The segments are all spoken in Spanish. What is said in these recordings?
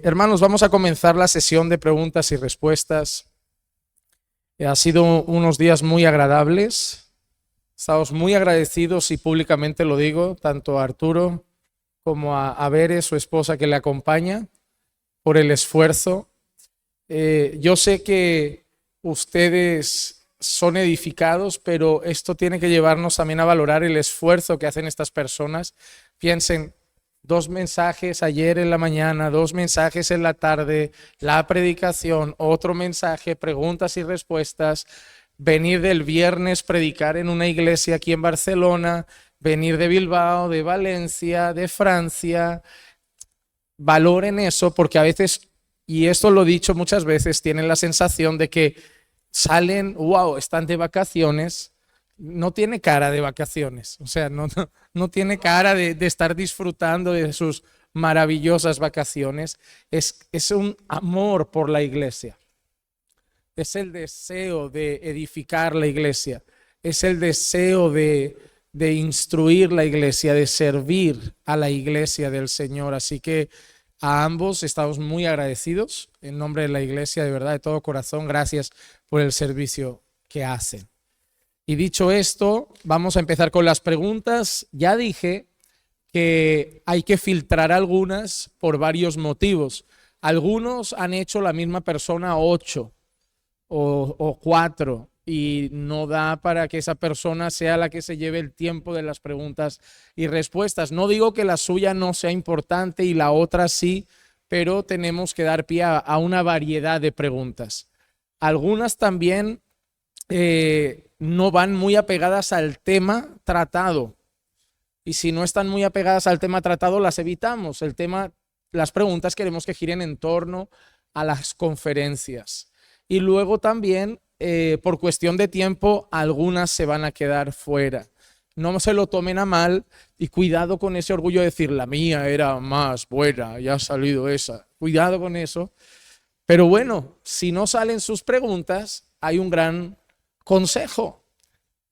Hermanos, vamos a comenzar la sesión de preguntas y respuestas. Ha sido unos días muy agradables. Estamos muy agradecidos y públicamente lo digo, tanto a Arturo como a Bere, su esposa que le acompaña, por el esfuerzo. Yo sé que ustedes son edificados, pero esto tiene que llevarnos también a valorar el esfuerzo que hacen estas personas. Piensen, 2 mensajes ayer en la mañana, 2 mensajes en la tarde, la predicación, otro mensaje, preguntas y respuestas, venir del viernes, predicar en una iglesia aquí en Barcelona, venir de Bilbao, de Valencia, de Francia. Valoren eso, porque a veces, y esto lo he dicho muchas veces, tienen la sensación de que salen, wow, están de vacaciones. No tiene cara de vacaciones, o sea, no tiene cara de estar disfrutando de sus maravillosas vacaciones. Es un amor por la iglesia, es el deseo de edificar la iglesia, es el deseo de instruir la iglesia, de servir a la iglesia del Señor. Así que a ambos estamos muy agradecidos en nombre de la iglesia, de verdad, de todo corazón. Gracias por el servicio que hacen. Y dicho esto, vamos a empezar con las preguntas. Ya dije que hay que filtrar algunas por varios motivos. Algunos han hecho la misma persona 8 o 4 y no da para que esa persona sea la que se lleve el tiempo de las preguntas y respuestas. No digo que la suya no sea importante y la otra sí, pero tenemos que dar pie a una variedad de preguntas. Algunas también no van muy apegadas al tema tratado. Y si no están muy apegadas al tema tratado, las evitamos. Las preguntas queremos que giren en torno a las conferencias. Y luego también, por cuestión de tiempo, algunas se van a quedar fuera. No se lo tomen a mal y cuidado con ese orgullo de decir, la mía era más buena, ya ha salido esa. Cuidado con eso. Pero bueno, si no salen sus preguntas, hay un gran consejo: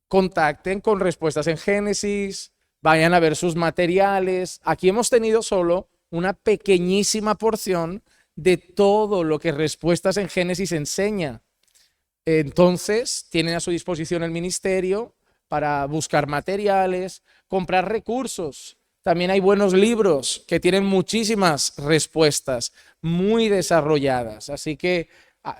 contacten con Respuestas en Génesis, vayan a ver sus materiales. Aquí hemos tenido solo una pequeñísima porción de todo lo que Respuestas en Génesis enseña. Entonces, tienen a su disposición el ministerio para buscar materiales, comprar recursos. También hay buenos libros que tienen muchísimas respuestas muy desarrolladas. Así que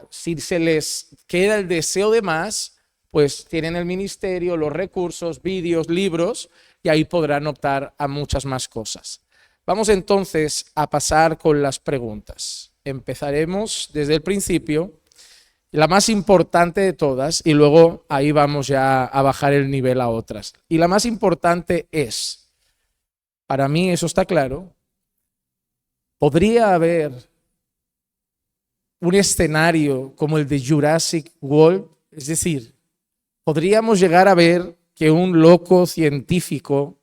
si se les queda el deseo de más, pues tienen el ministerio, los recursos, vídeos, libros, y ahí podrán optar a muchas más cosas. Vamos entonces a pasar con las preguntas. Empezaremos desde el principio, la más importante de todas, y luego ahí vamos ya a bajar el nivel a otras. Y la más importante es, para mí eso está claro, ¿podría haber un escenario como el de Jurassic World? Es decir, podríamos llegar a ver que un loco científico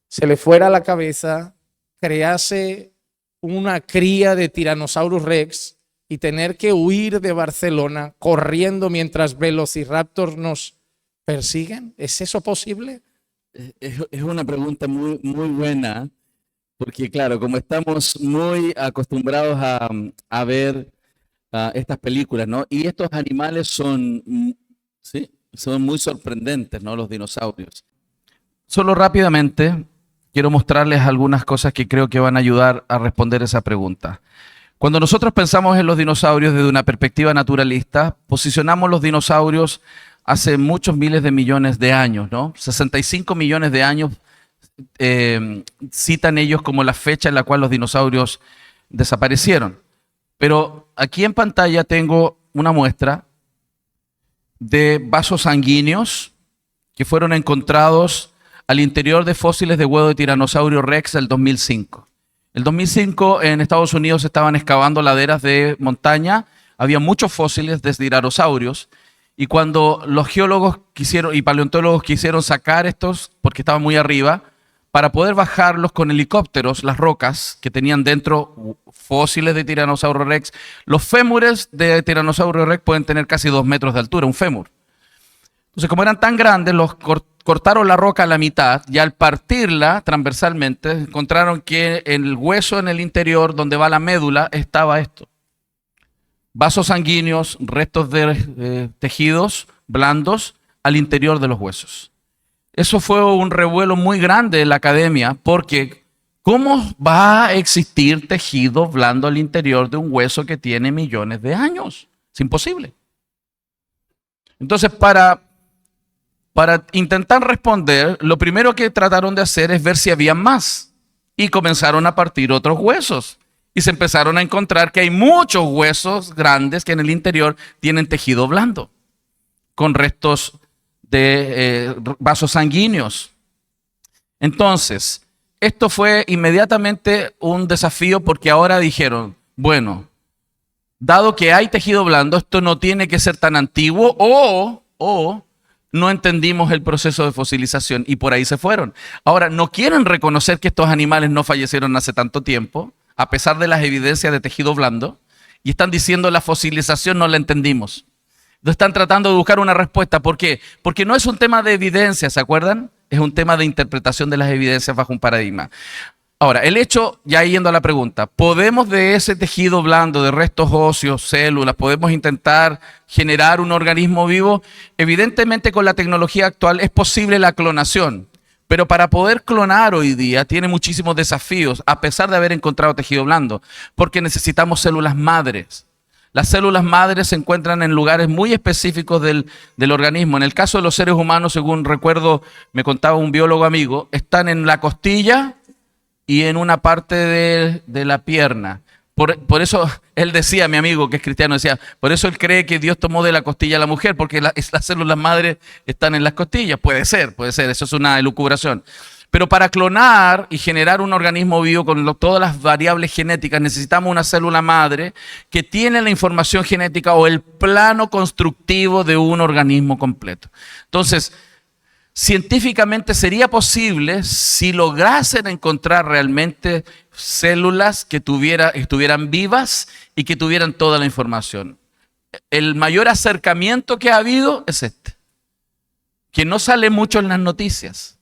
se le fuera a la cabeza, crease una cría de Tyrannosaurus Rex y tener que huir de Barcelona corriendo mientras velociraptors nos persiguen. ¿Es eso posible? Es una pregunta muy, muy buena, porque claro, como estamos muy acostumbrados a ver estas películas, ¿no? Y estos animales ¿sí? Son muy sorprendentes, ¿no? Los dinosaurios. Solo rápidamente quiero mostrarles algunas cosas que creo que van a ayudar a responder esa pregunta. Cuando nosotros pensamos en los dinosaurios desde una perspectiva naturalista, posicionamos los dinosaurios hace muchos miles de millones de años, ¿no? 65 millones de años citan ellos como la fecha en la cual los dinosaurios desaparecieron. Pero aquí en pantalla tengo una muestra de vasos sanguíneos que fueron encontrados al interior de fósiles de huevo de tiranosaurio Rex del 2005. El 2005 en Estados Unidos estaban excavando laderas de montaña, había muchos fósiles de tiranosaurios, y cuando los geólogos y paleontólogos quisieron sacar estos, porque estaban muy arriba, para poder bajarlos con helicópteros, las rocas que tenían dentro fósiles de Tiranosaurio Rex, los fémures de Tiranosaurio Rex pueden tener casi 2 metros de altura, un fémur. Entonces, como eran tan grandes, los cortaron la roca a la mitad y al partirla transversalmente encontraron que en el hueso en el interior donde va la médula estaba esto. Vasos sanguíneos, restos de tejidos blandos al interior de los huesos. Eso fue un revuelo muy grande en la academia porque ¿cómo va a existir tejido blando al interior de un hueso que tiene millones de años? Es imposible. Entonces, para intentar responder, lo primero que trataron de hacer es ver si había más. Y comenzaron a partir otros huesos. Y se empezaron a encontrar que hay muchos huesos grandes que en el interior tienen tejido blando, con restos de vasos sanguíneos. Entonces, esto fue inmediatamente un desafío porque ahora dijeron, bueno, dado que hay tejido blando, esto no tiene que ser tan antiguo o no entendimos el proceso de fosilización y por ahí se fueron. Ahora, no quieren reconocer que estos animales no fallecieron hace tanto tiempo, a pesar de las evidencias de tejido blando, y están diciendo la fosilización no la entendimos. Entonces están tratando de buscar una respuesta. ¿Por qué? Porque no es un tema de evidencia, ¿se acuerdan? Es un tema de interpretación de las evidencias bajo un paradigma. Ahora, el hecho, ya yendo a la pregunta, ¿podemos de ese tejido blando, de restos óseos, células, podemos intentar generar un organismo vivo? Evidentemente con la tecnología actual es posible la clonación, pero para poder clonar hoy día tiene muchísimos desafíos, a pesar de haber encontrado tejido blando, porque necesitamos células madres. Las células madres se encuentran en lugares muy específicos del organismo. En el caso de los seres humanos, según recuerdo, me contaba un biólogo amigo, están en la costilla y en una parte de la pierna. Por eso él decía, mi amigo que es cristiano, decía, por eso él cree que Dios tomó de la costilla a la mujer, porque las células madres están en las costillas. Puede ser, eso es una elucubración. Pero para clonar y generar un organismo vivo con todas las variables genéticas, necesitamos una célula madre que tiene la información genética o el plano constructivo de un organismo completo. Entonces, científicamente sería posible si lograsen encontrar realmente células que estuvieran vivas y que tuvieran toda la información. El mayor acercamiento que ha habido es este, que no sale mucho en las noticias.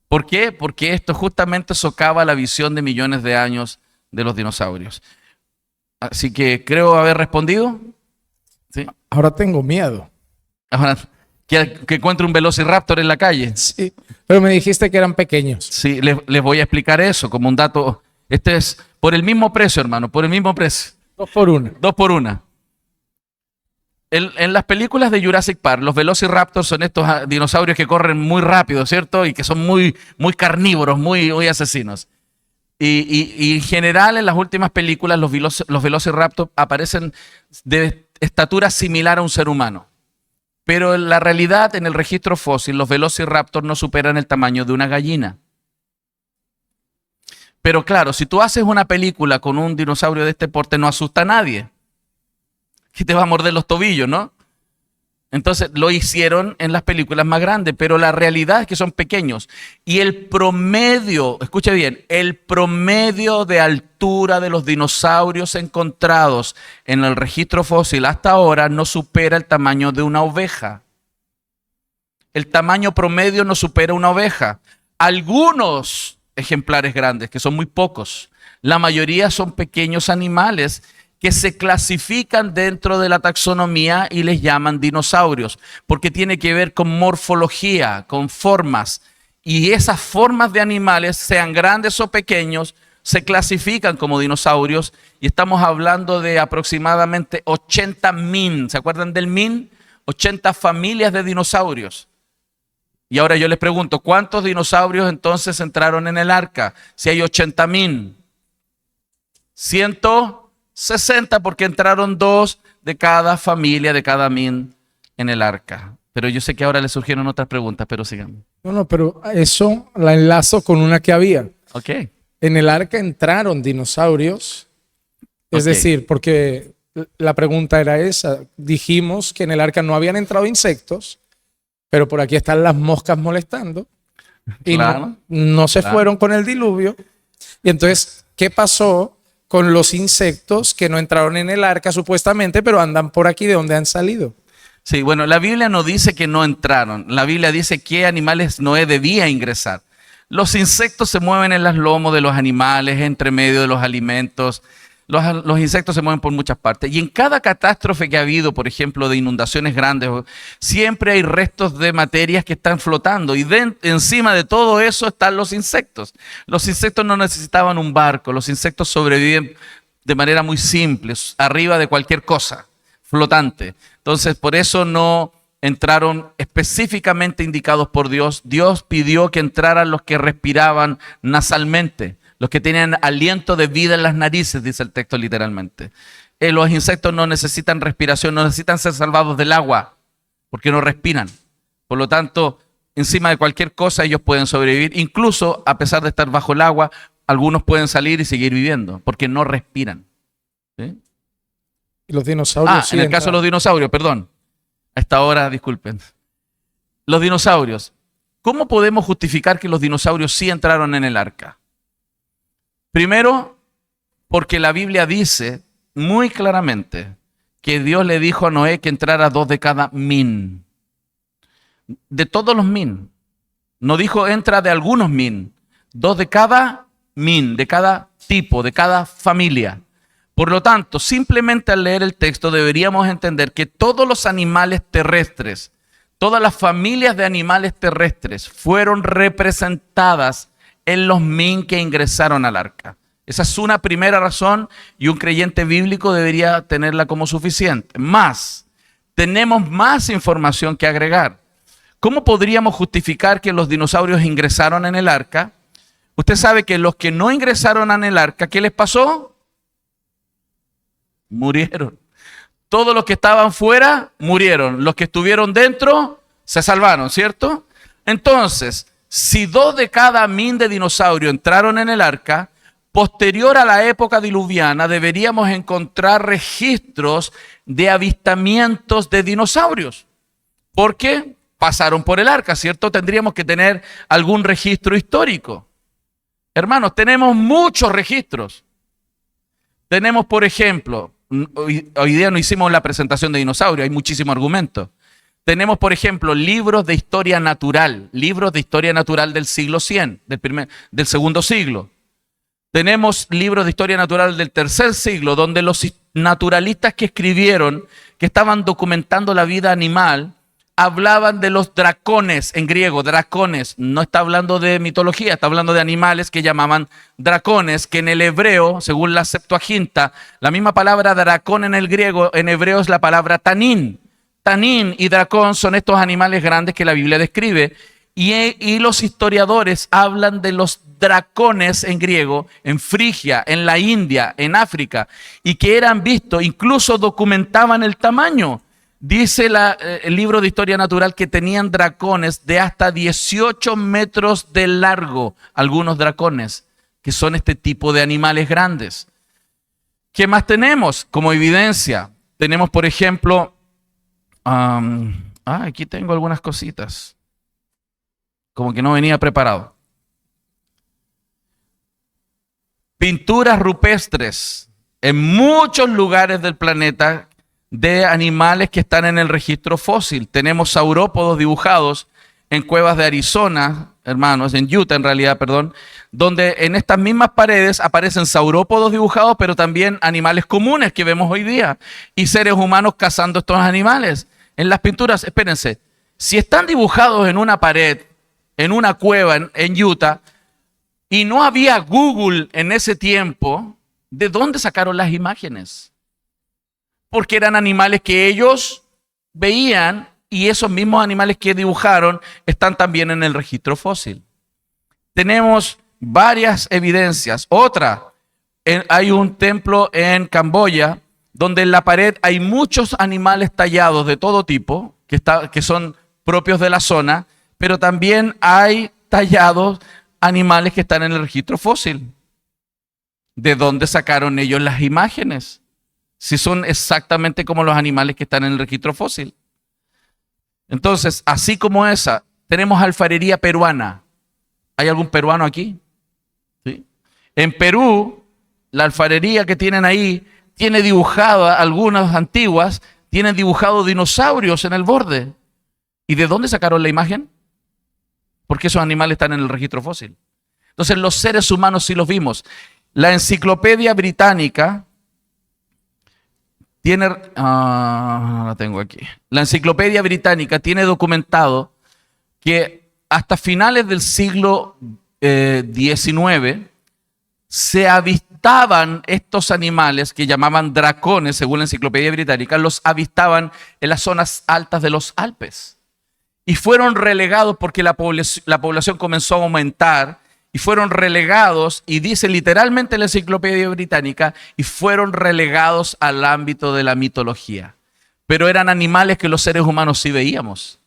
¿Por qué? Porque esto justamente socava la visión de millones de años de los dinosaurios. Así que creo haber respondido. ¿Sí? Ahora tengo miedo. Ahora, que encuentre un velociraptor en la calle. Sí, pero me dijiste que eran pequeños. Sí, les voy a explicar eso como un dato. Este es por el mismo precio, hermano, por el mismo precio. 2 por 1. 2 por 1. En las películas de Jurassic Park, los velociraptors son estos dinosaurios que corren muy rápido, ¿cierto? Y que son muy, muy carnívoros, muy asesinos. Y en general en las últimas películas los velociraptors aparecen de estatura similar a un ser humano. Pero en la realidad, en el registro fósil, los velociraptors no superan el tamaño de una gallina. Pero claro, si tú haces una película con un dinosaurio de este porte, no asusta a nadie. Que te va a morder los tobillos, ¿no? Entonces lo hicieron en las películas más grandes, pero la realidad es que son pequeños. Y el promedio, escuche bien, el promedio de altura de los dinosaurios encontrados en el registro fósil hasta ahora no supera el tamaño de una oveja. El tamaño promedio no supera una oveja. Algunos ejemplares grandes, que son muy pocos, la mayoría son pequeños animales que se clasifican dentro de la taxonomía y les llaman dinosaurios, porque tiene que ver con morfología, con formas. Y esas formas de animales, sean grandes o pequeños, se clasifican como dinosaurios. Y estamos hablando de aproximadamente 80 min. ¿Se acuerdan del min? 80 familias de dinosaurios. Y ahora yo les pregunto, ¿cuántos dinosaurios entonces entraron en el arca? Si hay 80 min. 160 porque entraron 2 de cada familia, de cada min en el arca. Pero yo sé que ahora le surgieron otras preguntas, pero sigamos. No, pero eso la enlazo con una que había. Ok. En el arca entraron dinosaurios. Es decir, porque la pregunta era esa. Dijimos que en el arca no habían entrado insectos, pero por aquí están las moscas molestando. Y claro, no se fueron con el diluvio. Y entonces, ¿qué pasó con los insectos que no entraron en el arca supuestamente, pero andan por aquí de donde han salido? Sí, bueno, la Biblia no dice que no entraron. La Biblia dice qué animales Noé debía ingresar. Los insectos se mueven en los lomos de los animales, entre medio de los alimentos. Los insectos se mueven por muchas partes. Y en cada catástrofe que ha habido, por ejemplo, de inundaciones grandes, siempre hay restos de materias que están flotando. Y encima de todo eso están los insectos. Los insectos no necesitaban un barco. Los insectos sobreviven de manera muy simple, arriba de cualquier cosa flotante. Entonces, por eso no entraron específicamente indicados por Dios. Dios pidió que entraran los que respiraban nasalmente, los que tenían aliento de vida en las narices, dice el texto literalmente. Los insectos no necesitan respiración, no necesitan ser salvados del agua, porque no respiran. Por lo tanto, encima de cualquier cosa ellos pueden sobrevivir. Incluso, a pesar de estar bajo el agua, algunos pueden salir y seguir viviendo, porque no respiran. ¿Sí? Y los dinosaurios sí en el caso de los dinosaurios, perdón. A esta hora, disculpen. Los dinosaurios. ¿Cómo podemos justificar que los dinosaurios sí entraron en el arca? Primero, porque la Biblia dice muy claramente que Dios le dijo a Noé que entrara 2 de cada min. De todos los min. No dijo entra de algunos min. 2 de cada min, de cada tipo, de cada familia. Por lo tanto, simplemente al leer el texto deberíamos entender que todos los animales terrestres, todas las familias de animales terrestres fueron representadas en los min que ingresaron al arca. Esa es una primera razón y un creyente bíblico debería tenerla como suficiente. Tenemos más información que agregar. ¿Cómo podríamos justificar que los dinosaurios ingresaron en el arca? Usted sabe que los que no ingresaron en el arca, ¿qué les pasó? Murieron. Todos los que estaban fuera murieron. Los que estuvieron dentro se salvaron, ¿cierto? Entonces, si 2 de cada min de dinosaurio entraron en el arca, posterior a la época diluviana deberíamos encontrar registros de avistamientos de dinosaurios. Porque pasaron por el arca, ¿cierto? Tendríamos que tener algún registro histórico. Hermanos, tenemos muchos registros. Tenemos, por ejemplo, hoy día no hicimos la presentación de dinosaurios, hay muchísimos argumentos. Tenemos, por ejemplo, libros de historia natural del siglo 100, del segundo siglo. Tenemos libros de historia natural del tercer siglo, donde los naturalistas que escribieron, que estaban documentando la vida animal, hablaban de los dracones, en griego, dracones. No está hablando de mitología, está hablando de animales que llamaban dracones, que en el hebreo, según la Septuaginta, la misma palabra dracón en el griego, en hebreo es la palabra tanín. Tanín y dracón son estos animales grandes que la Biblia describe. Y los historiadores hablan de los dracones en griego, en Frigia, en la India, en África, y que eran vistos, incluso documentaban el tamaño. Dice el libro de historia natural que tenían dracones de hasta 18 metros de largo, algunos dracones, que son este tipo de animales grandes. ¿Qué más tenemos como evidencia? Tenemos, por ejemplo, aquí tengo algunas cositas, como que no venía preparado. Pinturas rupestres en muchos lugares del planeta de animales que están en el registro fósil. Tenemos saurópodos dibujados en cuevas de Arizona, hermanos, en Utah en realidad, perdón, donde en estas mismas paredes aparecen saurópodos dibujados, pero también animales comunes que vemos hoy día y seres humanos cazando estos animales. En las pinturas, espérense, si están dibujados en una pared, en una cueva en Utah, y no había Google en ese tiempo, ¿de dónde sacaron las imágenes? Porque eran animales que ellos veían y esos mismos animales que dibujaron están también en el registro fósil. Tenemos varias evidencias. Otra, hay un templo en Camboya donde en la pared hay muchos animales tallados de todo tipo que son propios de la zona, pero también hay tallados animales que están en el registro fósil. ¿De dónde sacaron ellos las imágenes? Si son exactamente como los animales que están en el registro fósil. Entonces, así como esa, tenemos alfarería peruana. ¿Hay algún peruano aquí? ¿Sí? En Perú, la alfarería que tienen ahí tiene dibujadas, algunas antiguas, tienen dibujados dinosaurios en el borde. ¿Y de dónde sacaron la imagen? Porque esos animales están en el registro fósil. Entonces los seres humanos sí los vimos. La Enciclopedia Británica tiene, la tengo aquí. La Enciclopedia Británica tiene documentado que hasta finales del siglo XIX se avistaban estos animales que llamaban dracones, según la Enciclopedia Británica, los avistaban en las zonas altas de los Alpes. Y fueron relegados porque la población comenzó a aumentar, y fueron relegados, y dice literalmente la Enciclopedia Británica, y fueron relegados al ámbito de la mitología. Pero eran animales que los seres humanos sí veíamos.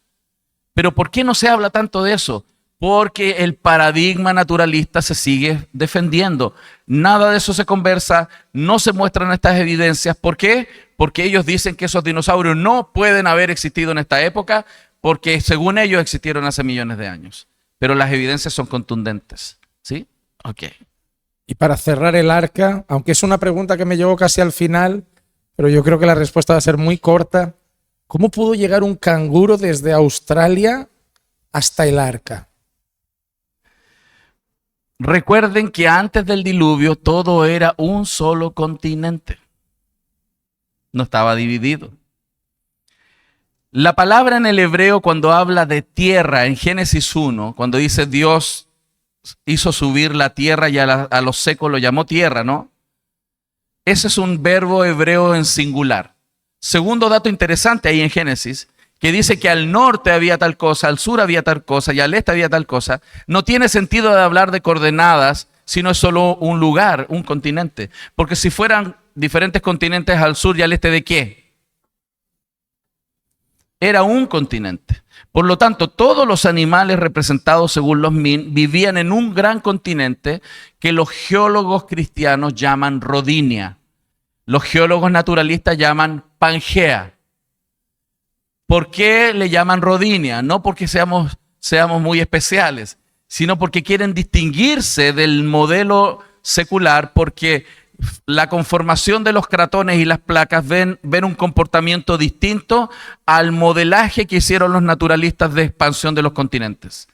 Pero ¿por qué no se habla tanto de eso? Porque el paradigma naturalista se sigue defendiendo. Nada de eso se conversa, no se muestran estas evidencias. ¿Por qué? Porque ellos dicen que esos dinosaurios no pueden haber existido en esta época, porque según ellos existieron hace millones de años. Pero las evidencias son contundentes. ¿Sí? Ok. Y para cerrar el arca, aunque es una pregunta que me llegó casi al final, pero yo creo que la respuesta va a ser muy corta. ¿Cómo pudo llegar un canguro desde Australia hasta el arca? Recuerden que antes del diluvio todo era un solo continente. No estaba dividido. La palabra en el hebreo cuando habla de tierra en Génesis 1, cuando dice Dios hizo subir la tierra y a lo seco lo llamó tierra, ¿no? Ese es un verbo hebreo en singular. Segundo dato interesante ahí en Génesis, que dice que al norte había tal cosa, al sur había tal cosa y al este había tal cosa. No tiene sentido de hablar de coordenadas, sino es solo un lugar, un continente. Porque si fueran diferentes continentes al sur y al este, ¿de qué? Era un continente. Por lo tanto, todos los animales representados según los Min vivían en un gran continente que los geólogos cristianos llaman Rodinia. Los geólogos naturalistas llaman Pangea. ¿Por qué le llaman Rodinia? No porque seamos muy especiales, sino porque quieren distinguirse del modelo secular, porque la conformación de los cratones y las placas ven un comportamiento distinto al modelaje que hicieron los naturalistas de expansión de los continentes.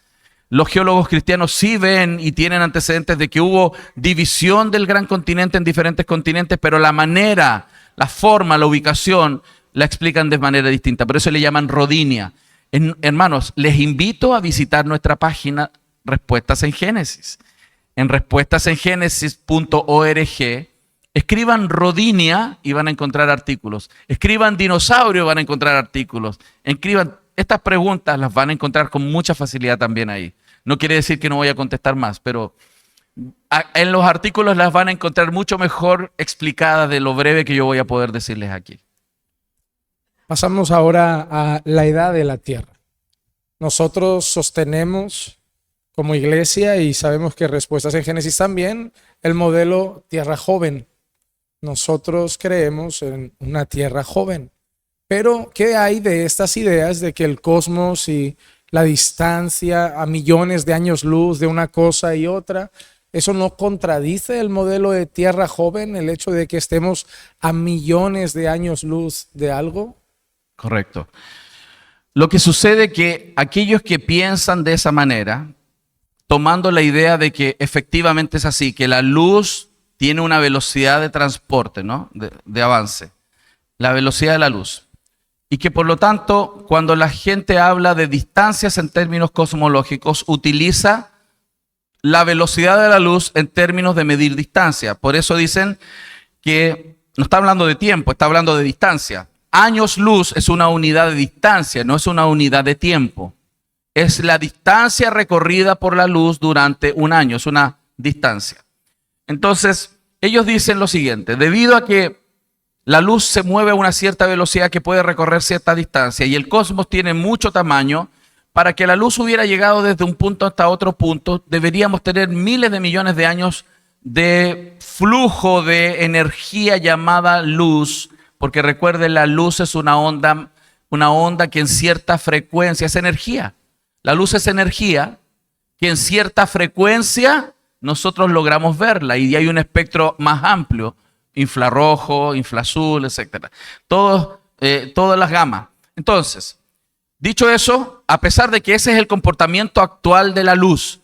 Los geólogos cristianos sí ven y tienen antecedentes de que hubo división del gran continente en diferentes continentes, pero la manera, la forma, la ubicación la explican de manera distinta. Por eso le llaman Rodinia. Hermanos, les invito a visitar nuestra página Respuestas en Génesis. En respuestasengenesis.org escriban Rodinia y van a encontrar artículos. Escriban dinosaurio y van a encontrar artículos. Escriban estas preguntas, las van a encontrar con mucha facilidad también ahí. No quiere decir que no voy a contestar más, pero en los artículos las van a encontrar mucho mejor explicadas de lo breve que yo voy a poder decirles aquí. Pasamos ahora a la edad de la Tierra. Nosotros sostenemos como iglesia, y sabemos que Respuestas en Génesis también, el modelo tierra joven. Nosotros creemos en una tierra joven. Pero, ¿qué hay de estas ideas de que el cosmos y la distancia a millones de años luz de una cosa y otra, eso no contradice el modelo de tierra joven, el hecho de que estemos a millones de años luz de algo? Correcto. Lo que sucede es que aquellos que piensan de esa manera, tomando la idea de que efectivamente es así, que la luz tiene una velocidad de transporte, ¿no? de avance, la velocidad de la luz. Y que por lo tanto, cuando la gente habla de distancias en términos cosmológicos, utiliza la velocidad de la luz en términos de medir distancia. Por eso dicen que no está hablando de tiempo, está hablando de distancia. Años luz es una unidad de distancia, no es una unidad de tiempo. Es la distancia recorrida por la luz durante un año, es una distancia. Entonces, ellos dicen lo siguiente: debido a que la luz se mueve a una cierta velocidad que puede recorrer cierta distancia y el cosmos tiene mucho tamaño, para que la luz hubiera llegado desde un punto hasta otro punto, deberíamos tener miles de millones de años de flujo de energía llamada luz, porque recuerden, la luz es una onda que en cierta frecuencia es energía. La luz es energía que en cierta frecuencia nosotros logramos verla, y hay un espectro más amplio, infrarrojo, infraazul, etc. Todos todas las gamas. Entonces, dicho eso, a pesar de que ese es el comportamiento actual de la luz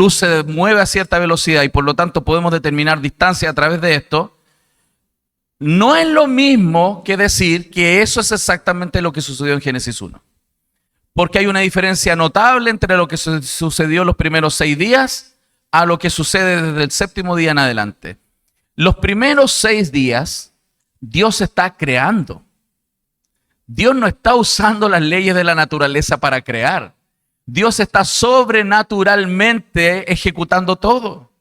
se mueve a cierta velocidad y por lo tanto podemos determinar distancia a través de esto, no es lo mismo que decir que eso es exactamente lo que sucedió en Génesis 1. Porque hay una diferencia notable entre lo que sucedió los primeros 6 días a lo que sucede desde el 7º día en adelante. Los primeros 6 días, Dios está creando. Dios no está usando las leyes de la naturaleza para crear. Dios está sobrenaturalmente ejecutando todo.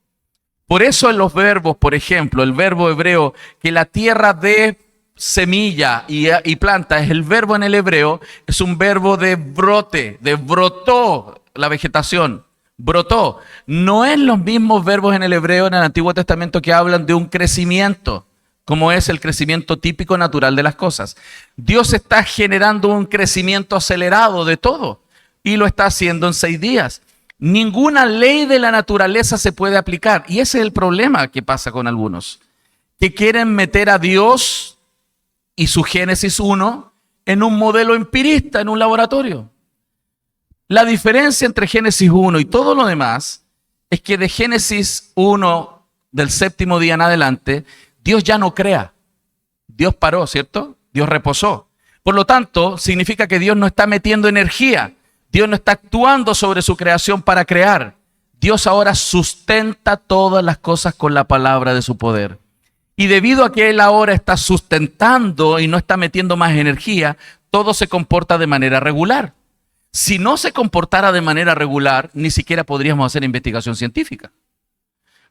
Por eso en los verbos, por ejemplo, el verbo hebreo que la tierra dé semilla y planta, es el verbo en el hebreo, es un verbo de brote, de brotó la vegetación, brotó. No es los mismos verbos en el hebreo en el Antiguo Testamento que hablan de un crecimiento, como es el crecimiento típico natural de las cosas. Dios está generando un crecimiento acelerado de todo y lo está haciendo en 6 días. Ninguna ley de la naturaleza se puede aplicar. Y ese es el problema que pasa con algunos, que quieren meter a Dios y su Génesis 1 en un modelo empirista, en un laboratorio. La diferencia entre Génesis 1 y todo lo demás es que de Génesis 1, del 7º día en adelante, Dios ya no crea. Dios paró, ¿cierto? Dios reposó. Por lo tanto, significa que Dios no está metiendo energía. Dios no está actuando sobre su creación para crear. Dios ahora sustenta todas las cosas con la palabra de su poder. Y debido a que Él ahora está sustentando y no está metiendo más energía, todo se comporta de manera regular. Si no se comportara de manera regular, ni siquiera podríamos hacer investigación científica.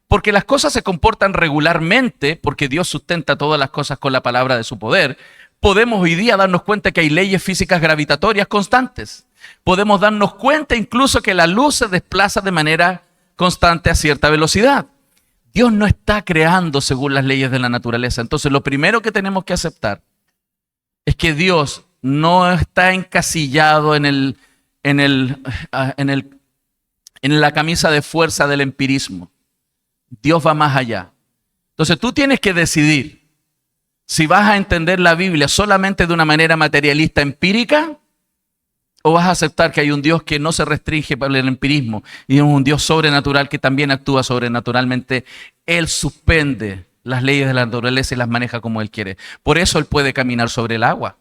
Porque las cosas se comportan regularmente, porque Dios sustenta todas las cosas con la palabra de su poder. Podemos hoy día darnos cuenta que hay leyes físicas gravitatorias constantes. Podemos darnos cuenta incluso que la luz se desplaza de manera constante a cierta velocidad. Dios no está creando según las leyes de la naturaleza. Entonces, lo primero que tenemos que aceptar es que Dios no está encasillado en la camisa de fuerza del empirismo. Dios va más allá. Entonces, tú tienes que decidir si vas a entender la Biblia solamente de una manera materialista empírica, o vas a aceptar que hay un Dios que no se restringe por el empirismo y es un Dios sobrenatural que también actúa sobrenaturalmente. Él suspende las leyes de la naturaleza y las maneja como Él quiere. Por eso Él puede caminar sobre el agua.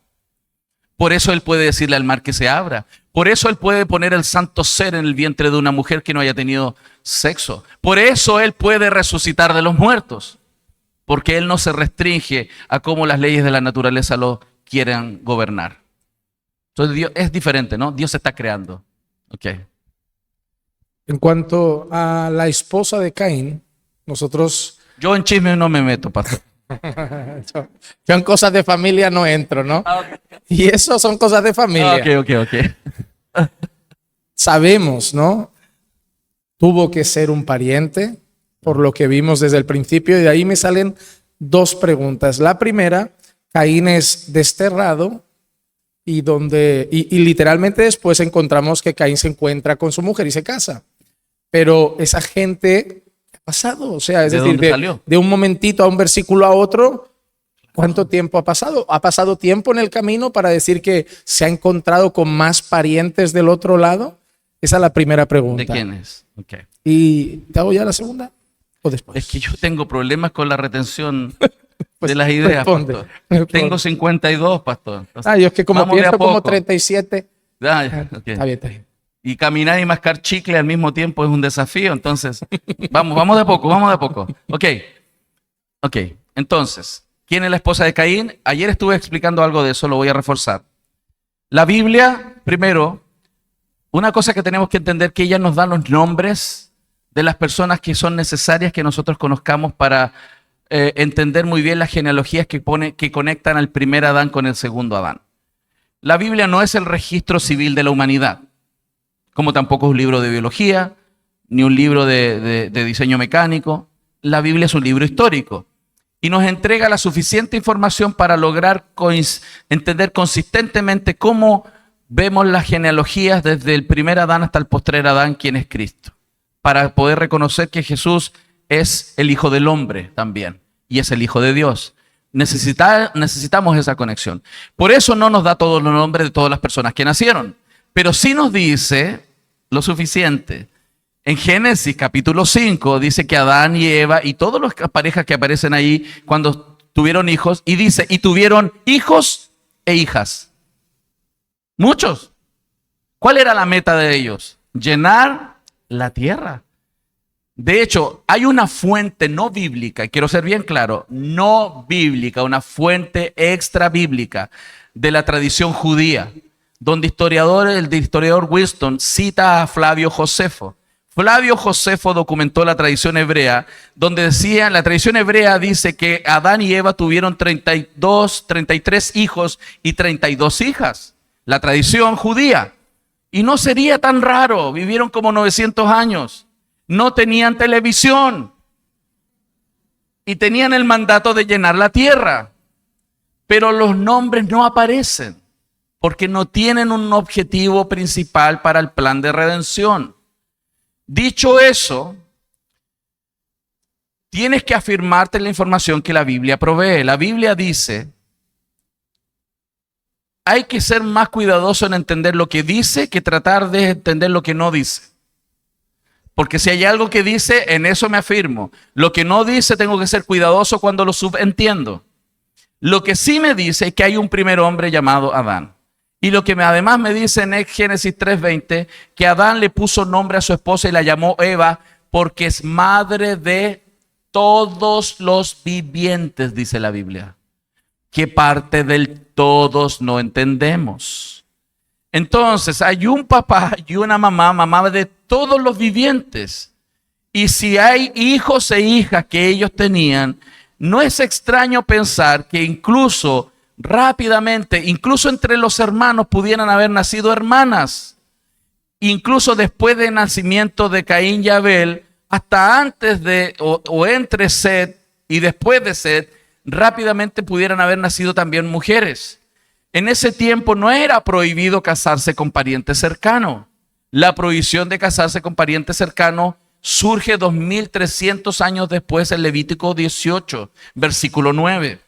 Por eso Él puede decirle al mar que se abra. Por eso Él puede poner el santo ser en el vientre de una mujer que no haya tenido sexo. Por eso Él puede resucitar de los muertos. Porque Él no se restringe a cómo las leyes de la naturaleza lo quieran gobernar. Entonces Dios es diferente, ¿no? Dios está creando. Okay. En cuanto a la esposa de Caín, nosotros... Yo en chisme no me meto, pastor. Yo en cosas de familia no entro, ¿no? Okay. Y eso son cosas de familia. Ok. Sabemos, ¿no? Tuvo que ser un pariente, por lo que vimos desde el principio, y de ahí me salen 2 preguntas. La primera, Caín es desterrado, y literalmente después encontramos que Caín se encuentra con su mujer y se casa. Pero esa gente, ¿qué ha pasado? O sea, es decir, de un momentito a un versículo a otro, ¿cuánto tiempo ha pasado? ¿Ha pasado tiempo en el camino para decir que se ha encontrado con más parientes del otro lado? Esa es la primera pregunta. ¿De quién es? Okay. ¿Y te hago ya la segunda o después? Es que yo tengo problemas con la retención de las ideas, pastor. Tengo 52, pastor. Entonces, yo es que como pienso como 37. Okay. Está bien. Y caminar y mascar chicle al mismo tiempo es un desafío. Entonces, vamos de a poco. Ok. Entonces, ¿quién es la esposa de Caín? Ayer estuve explicando algo de eso, lo voy a reforzar. La Biblia, primero, una cosa que tenemos que entender, que ella nos da los nombres de las personas que son necesarias que nosotros conozcamos para entender muy bien las genealogías que conectan al primer Adán con el segundo Adán. La Biblia no es el registro civil de la humanidad, como tampoco es un libro de biología, ni un libro de diseño mecánico. La Biblia es un libro histórico y nos entrega la suficiente información para lograr entender consistentemente cómo vemos las genealogías desde el primer Adán hasta el postrer Adán, quien es Cristo, para poder reconocer que Jesús es el Hijo del Hombre también, y es el Hijo de Dios. Necesitamos esa conexión. Por eso no nos da todos los nombres de todas las personas que nacieron, pero sí nos dice lo suficiente. En Génesis capítulo 5 dice que Adán y Eva y todas las parejas que aparecen ahí cuando tuvieron hijos, y dice, y tuvieron hijos e hijas. Muchos. ¿Cuál era la meta de ellos? Llenar la tierra. De hecho, hay una fuente no bíblica, y quiero ser bien claro, no bíblica, una fuente extra bíblica de la tradición judía, donde el historiador Winston cita a Flavio Josefo. Flavio Josefo documentó la tradición hebrea, donde decía, la tradición hebrea dice que Adán y Eva tuvieron 33 hijos y 32 hijas. La tradición judía. Y no sería tan raro, vivieron como 900 años. No tenían televisión y tenían el mandato de llenar la tierra, pero los nombres no aparecen porque no tienen un objetivo principal para el plan de redención. Dicho eso, tienes que afirmarte la información que la Biblia provee. La Biblia dice, hay que ser más cuidadoso en entender lo que dice que tratar de entender lo que no dice. Porque si hay algo que dice, en eso me afirmo. Lo que no dice, tengo que ser cuidadoso cuando lo subentiendo. Lo que sí me dice es que hay un primer hombre llamado Adán. Y lo que además me dice en Génesis 3:20, que Adán le puso nombre a su esposa y la llamó Eva, porque es madre de todos los vivientes, dice la Biblia. ¿Qué parte del todos no entendemos? Entonces, hay un papá y una mamá de todos los vivientes. Y si hay hijos e hijas que ellos tenían, no es extraño pensar que incluso rápidamente, incluso entre los hermanos pudieran haber nacido hermanas. Incluso después del nacimiento de Caín y Abel, hasta antes de o entre Set y después de Set, rápidamente pudieran haber nacido también mujeres. En ese tiempo no era prohibido casarse con pariente cercano. La prohibición de casarse con pariente cercano surge 2300 años después en Levítico 18, versículo 9.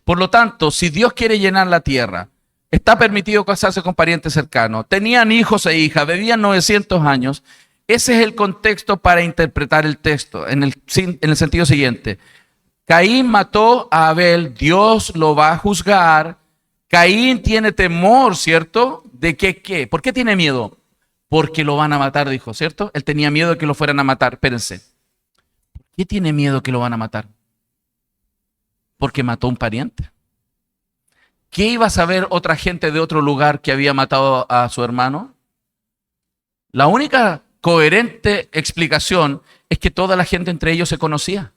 Por lo tanto, si Dios quiere llenar la tierra, está permitido casarse con pariente cercano. Tenían hijos e hijas, vivían 900 años. Ese es el contexto para interpretar el texto en el sentido siguiente. Caín mató a Abel, Dios lo va a juzgar. Caín tiene temor, ¿cierto? ¿De qué? ¿Por qué tiene miedo? Porque lo van a matar, dijo, ¿cierto? Él tenía miedo de que lo fueran a matar. Espérense. ¿Por qué tiene miedo que lo van a matar? Porque mató a un pariente. ¿Qué iba a saber otra gente de otro lugar que había matado a su hermano? La única coherente explicación es que toda la gente entre ellos se conocía.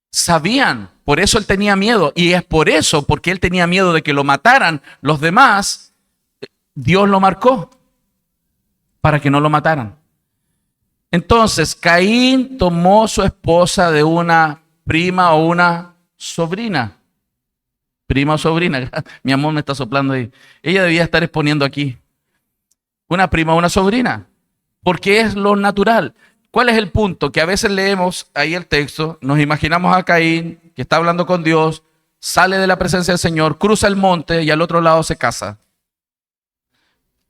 Sabían, por eso él tenía miedo, y es por eso, porque él tenía miedo de que lo mataran los demás, Dios lo marcó para que no lo mataran. Entonces, Caín tomó su esposa de una prima o una sobrina. Prima o sobrina, mi amor me está soplando ahí. Ella debía estar exponiendo aquí. Una prima o una sobrina, porque es lo natural. ¿Cuál es el punto? Que a veces leemos ahí el texto, nos imaginamos a Caín, que está hablando con Dios, sale de la presencia del Señor, cruza el monte y al otro lado se casa.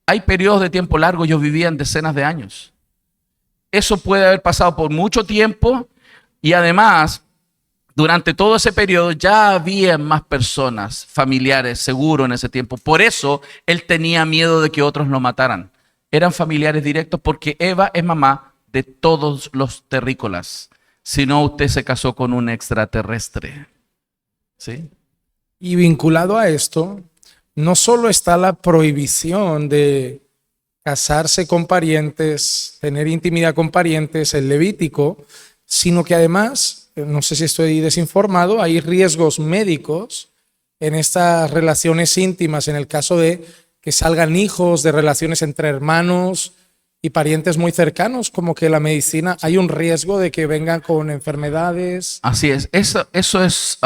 Hay periodos de tiempo largo, ellos vivían decenas de años. Eso puede haber pasado por mucho tiempo y además, durante todo ese periodo ya había más personas, familiares, seguro en ese tiempo. Por eso él tenía miedo de que otros lo mataran. Eran familiares directos porque Eva es mamá de todos los terrícolas. Si no, usted se casó con un extraterrestre. ¿Sí? Y vinculado a esto, no solo está la prohibición de casarse con parientes, tener intimidad con parientes, el Levítico, sino que además, no sé si estoy desinformado, hay riesgos médicos en estas relaciones íntimas, en el caso de que salgan hijos de relaciones entre hermanos y parientes muy cercanos, como que la medicina, hay un riesgo de que vengan con enfermedades. Así es, eso es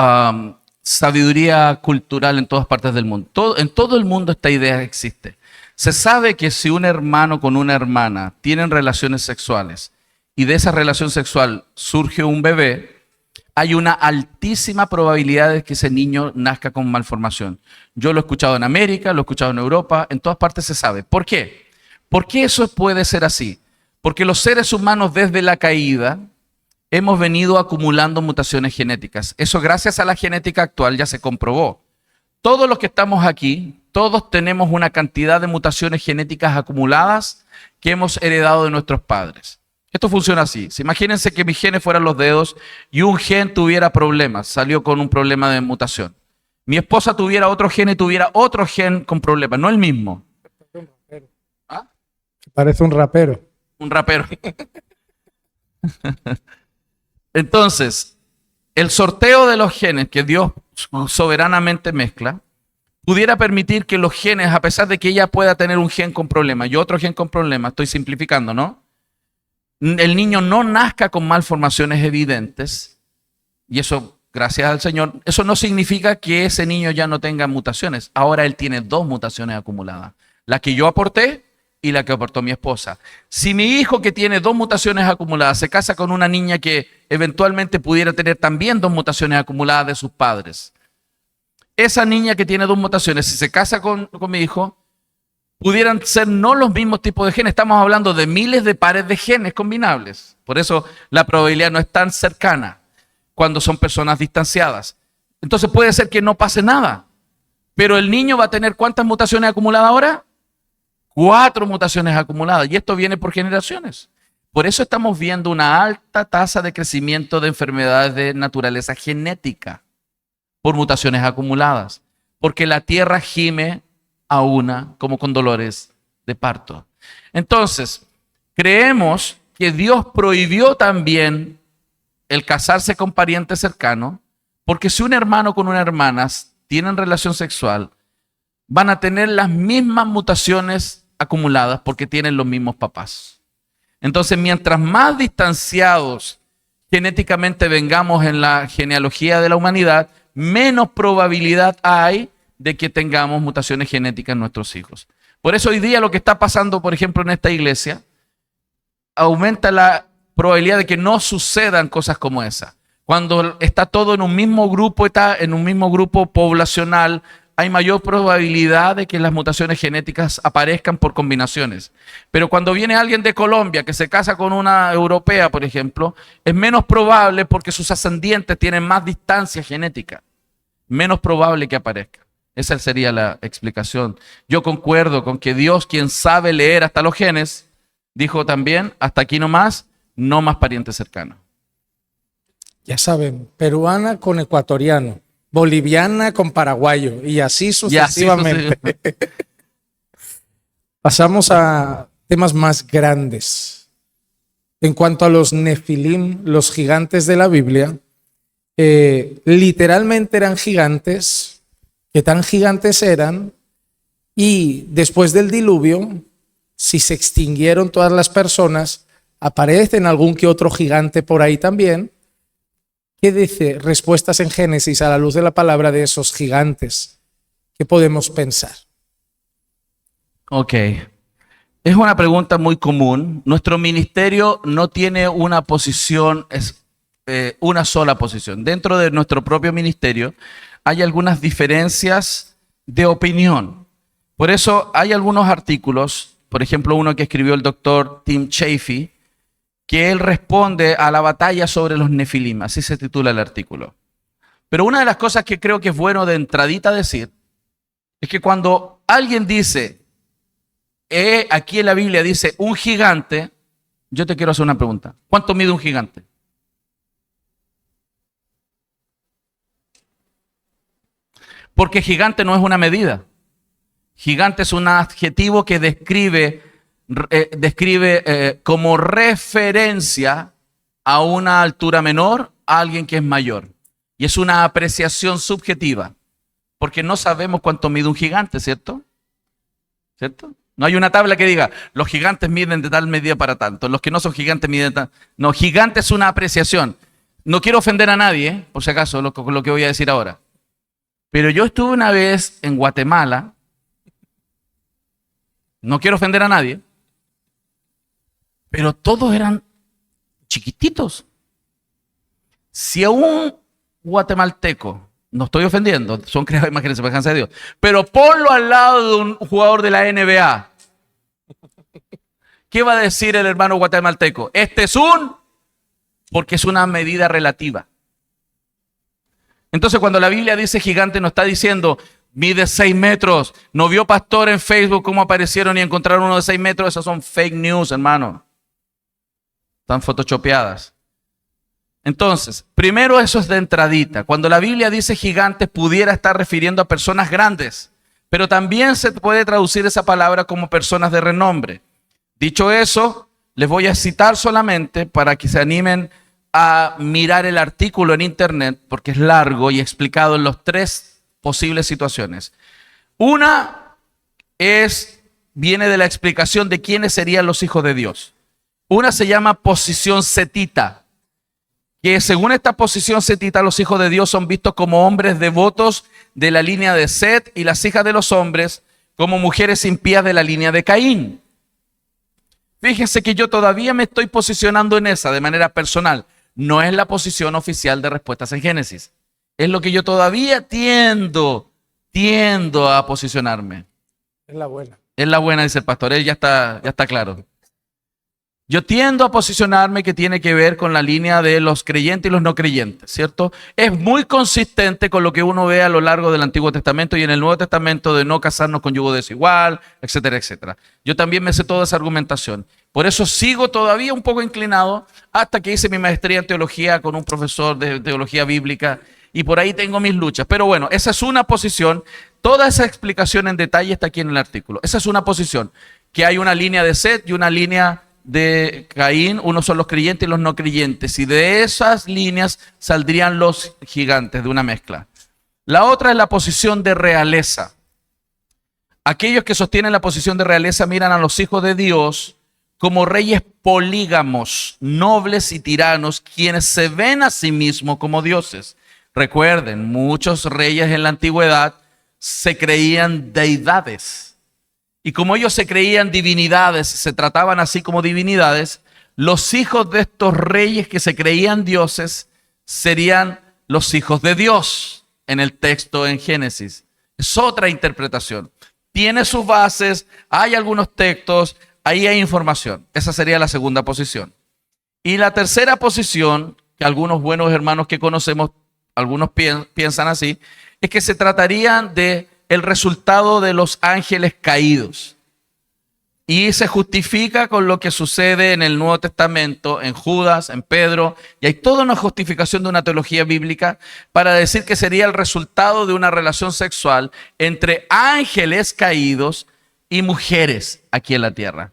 sabiduría cultural en todas partes del mundo. En todo el mundo esta idea existe. Se sabe que si un hermano con una hermana tienen relaciones sexuales y de esa relación sexual surge un bebé, hay una altísima probabilidad de que ese niño nazca con malformación. Yo lo he escuchado en América, lo he escuchado en Europa, en todas partes se sabe. ¿Por qué? ¿Por qué eso puede ser así? Porque los seres humanos desde la caída hemos venido acumulando mutaciones genéticas. Eso gracias a la genética actual ya se comprobó. Todos los que estamos aquí, todos tenemos una cantidad de mutaciones genéticas acumuladas que hemos heredado de nuestros padres. Esto funciona así. Imagínense que mis genes fueran los dedos y un gen tuviera problemas, salió con un problema de mutación. Mi esposa tuviera otro gen y tuviera otro gen con problemas, no el mismo. ¿Ah? Parece un rapero. Un rapero. Entonces, el sorteo de los genes que Dios soberanamente mezcla, pudiera permitir que los genes, a pesar de que ella pueda tener un gen con problemas y otro gen con problemas, estoy simplificando, ¿no? El niño no nazca con malformaciones evidentes, y eso, gracias al Señor, eso no significa que ese niño ya no tenga mutaciones. Ahora él tiene 2 mutaciones acumuladas, la que yo aporté y la que aportó mi esposa. Si mi hijo, que tiene 2 mutaciones acumuladas, se casa con una niña que eventualmente pudiera tener también 2 mutaciones acumuladas de sus padres, esa niña que tiene 2 mutaciones, si se casa con mi hijo, pudieran ser no los mismos tipos de genes. Estamos hablando de miles de pares de genes combinables. Por eso la probabilidad no es tan cercana cuando son personas distanciadas. Entonces puede ser que no pase nada. Pero el niño va a tener ¿cuántas mutaciones acumuladas ahora? 4 mutaciones acumuladas. Y esto viene por generaciones. Por eso estamos viendo una alta tasa de crecimiento de enfermedades de naturaleza genética por mutaciones acumuladas. Porque la tierra gime a una como con dolores de parto. Entonces, creemos que Dios prohibió también el casarse con parientes cercanos, porque si un hermano con una hermana tienen relación sexual, van a tener las mismas mutaciones acumuladas porque tienen los mismos papás. Entonces, mientras más distanciados genéticamente vengamos en la genealogía de la humanidad, menos probabilidad hay de que tengamos mutaciones genéticas en nuestros hijos. Por eso hoy día lo que está pasando, por ejemplo, en esta iglesia, aumenta la probabilidad de que no sucedan cosas como esa. Cuando está todo en un mismo grupo, está en un mismo grupo poblacional, hay mayor probabilidad de que las mutaciones genéticas aparezcan por combinaciones. Pero cuando viene alguien de Colombia que se casa con una europea, por ejemplo, es menos probable porque sus ascendientes tienen más distancia genética. Menos probable que aparezca. Esa sería la explicación. Yo concuerdo con que Dios, quien sabe leer hasta los genes, dijo también, hasta aquí nomás, no más parientes cercanos. Ya saben, peruana con ecuatoriano, boliviana con paraguayo y así sucesivamente. Pasamos a temas más grandes. En cuanto a los nefilim, los gigantes de la Biblia, literalmente eran gigantes. ¿Qué tan gigantes eran? Y después del diluvio, si se extinguieron todas las personas, aparecen algún que otro gigante por ahí también. ¿Qué dice respuestas en Génesis a la luz de la palabra de esos gigantes? ¿Qué podemos pensar? Ok. Es una pregunta muy común. Nuestro ministerio no tiene una posición, una sola posición. Dentro de nuestro propio ministerio hay algunas diferencias de opinión. Por eso hay algunos artículos, por ejemplo uno que escribió el doctor Tim Chaffee, que él responde a la batalla sobre los nefilim, así se titula el artículo. Pero una de las cosas que creo que es bueno de entradita decir, es que cuando alguien dice, aquí en la Biblia dice un gigante, yo te quiero hacer una pregunta. ¿Cuánto mide un gigante? Porque gigante no es una medida. Gigante es un adjetivo que describe como referencia a una altura menor a alguien que es mayor. Y es una apreciación subjetiva. Porque no sabemos cuánto mide un gigante, ¿cierto? ¿Cierto? No hay una tabla que diga, los gigantes miden de tal medida para tanto, los que no son gigantes miden tanto. No, gigante es una apreciación. No quiero ofender a nadie, por si acaso, lo que voy a decir ahora. Pero yo estuve una vez en Guatemala, no quiero ofender a nadie, pero todos eran chiquititos. Si a un guatemalteco, no estoy ofendiendo, son creados a imagen y semejanza de Dios, pero ponlo al lado de un jugador de la NBA, ¿qué va a decir el hermano guatemalteco? Porque es una medida relativa. Entonces, cuando la Biblia dice gigante, no está diciendo mide 6 metros. No vio pastor en Facebook cómo aparecieron y encontraron uno de 6 metros. Esas son fake news, hermano. Están photoshopeadas. Entonces, primero eso es de entradita. Cuando la Biblia dice gigantes, pudiera estar refiriendo a personas grandes, pero también se puede traducir esa palabra como personas de renombre. Dicho eso, les voy a citar solamente para que se animen a mirar el artículo en internet, porque es largo y explicado en las 3 posibles situaciones. Una viene de la explicación de quiénes serían los hijos de Dios. Una se llama posición setita, que según esta posición setita, los hijos de Dios son vistos como hombres devotos de la línea de Set y las hijas de los hombres como mujeres impías de la línea de Caín. Fíjense que yo todavía me estoy posicionando en esa de manera personal. No es la posición oficial de Respuestas en Génesis. Es lo que yo todavía tiendo a posicionarme. Es la buena. Es la buena, dice el pastor. Él ya está claro. Yo tiendo a posicionarme que tiene que ver con la línea de los creyentes y los no creyentes, ¿cierto? Es muy consistente con lo que uno ve a lo largo del Antiguo Testamento y en el Nuevo Testamento de no casarnos con yugo desigual, etcétera, etcétera. Yo también me sé toda esa argumentación. Por eso sigo todavía un poco inclinado hasta que hice mi maestría en teología con un profesor de teología bíblica y por ahí tengo mis luchas. Pero bueno, esa es una posición. Toda esa explicación en detalle está aquí en el artículo. Esa es una posición, que hay una línea de Set y una línea de Caín, unos son los creyentes y los no creyentes, y de esas líneas saldrían los gigantes de una mezcla. La otra es la posición de realeza. Aquellos que sostienen la posición de realeza miran a los hijos de Dios como reyes polígamos, nobles y tiranos, quienes se ven a sí mismos como dioses. Recuerden, muchos reyes en la antigüedad se creían deidades. Y como ellos se creían divinidades, se trataban así como divinidades, los hijos de estos reyes que se creían dioses serían los hijos de Dios en el texto en Génesis. Es otra interpretación. Tiene sus bases, hay algunos textos, ahí hay información. Esa sería la segunda posición. Y la tercera posición, que algunos buenos hermanos que conocemos, algunos piensan así, es que se tratarían de el resultado de los ángeles caídos. Y se justifica con lo que sucede en el Nuevo Testamento, en Judas, en Pedro, y hay toda una justificación de una teología bíblica para decir que sería el resultado de una relación sexual entre ángeles caídos y mujeres aquí en la tierra.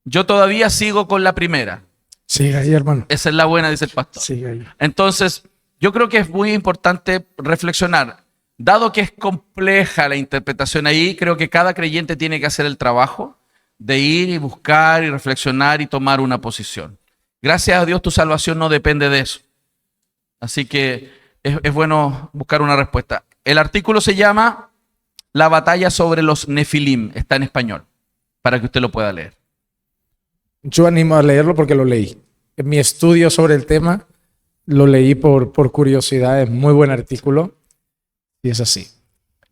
Yo todavía sigo con la primera. Sigue ahí, hermano. Esa es la buena, dice el pastor. Sigue ahí. Entonces, yo creo que es muy importante reflexionar. Dado que es compleja la interpretación ahí, creo que cada creyente tiene que hacer el trabajo de ir y buscar y reflexionar y tomar una posición. Gracias a Dios tu salvación no depende de eso. Así que es bueno buscar una respuesta. El artículo se llama La batalla sobre los Nefilim. Está en español, para que usted lo pueda leer. Yo animo a leerlo porque lo leí. En mi estudio sobre el tema lo leí por curiosidad. Es muy buen artículo. Y es así.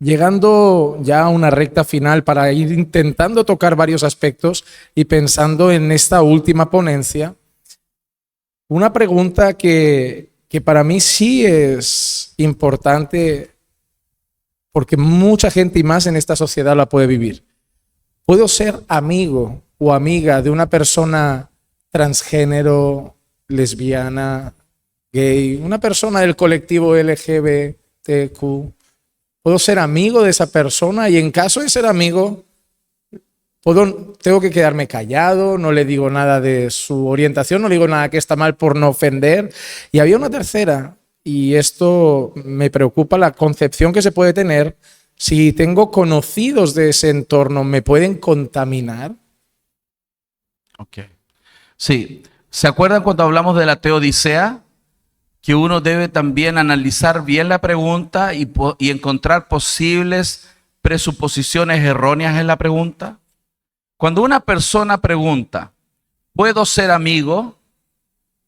Llegando ya a una recta final para ir intentando tocar varios aspectos y pensando en esta última ponencia, una pregunta que para mí sí es importante porque mucha gente y más en esta sociedad la puede vivir. ¿Puedo ser amigo o amiga de una persona transgénero, lesbiana, gay, una persona del colectivo LGBTQ? ¿Puedo ser amigo de esa persona? Y en caso de ser amigo, tengo que quedarme callado, no le digo nada de su orientación, no le digo nada que está mal por no ofender. Y había una tercera, y esto me preocupa, la concepción que se puede tener. Si tengo conocidos de ese entorno, ¿me pueden contaminar? Ok. Sí. ¿Se acuerdan cuando hablamos de la teodicea? Que uno debe también analizar bien la pregunta y encontrar posibles presuposiciones erróneas en la pregunta. Cuando una persona pregunta, ¿puedo ser amigo?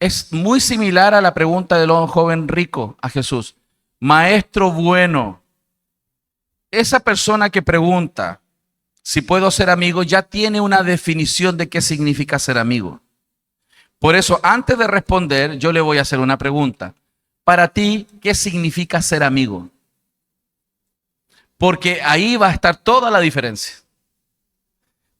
Es muy similar a la pregunta del joven rico a Jesús. Maestro bueno. Esa persona que pregunta si puedo ser amigo ya tiene una definición de qué significa ser amigo. Por eso, antes de responder, yo le voy a hacer una pregunta. Para ti, ¿qué significa ser amigo? Porque ahí va a estar toda la diferencia.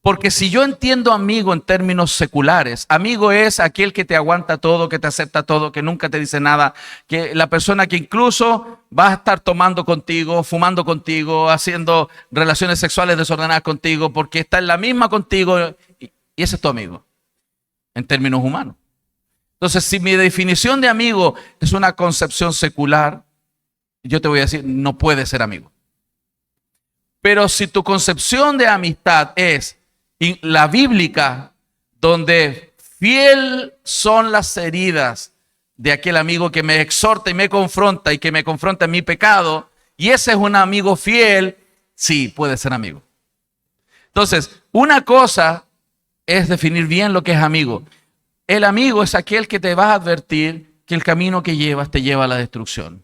Porque si yo entiendo amigo en términos seculares, amigo es aquel que te aguanta todo, que te acepta todo, que nunca te dice nada, que la persona que incluso va a estar tomando contigo, fumando contigo, haciendo relaciones sexuales desordenadas contigo, porque está en la misma contigo y ese es tu amigo, en términos humanos. Entonces, si mi definición de amigo es una concepción secular, yo te voy a decir, no puedes ser amigo. Pero si tu concepción de amistad es la bíblica, donde fiel son las heridas de aquel amigo que me exhorta y me confronta y que me confronta en mi pecado, y ese es un amigo fiel, sí, puede ser amigo. Entonces, una cosa es definir bien lo que es amigo. El amigo es aquel que te va a advertir que el camino que llevas te lleva a la destrucción.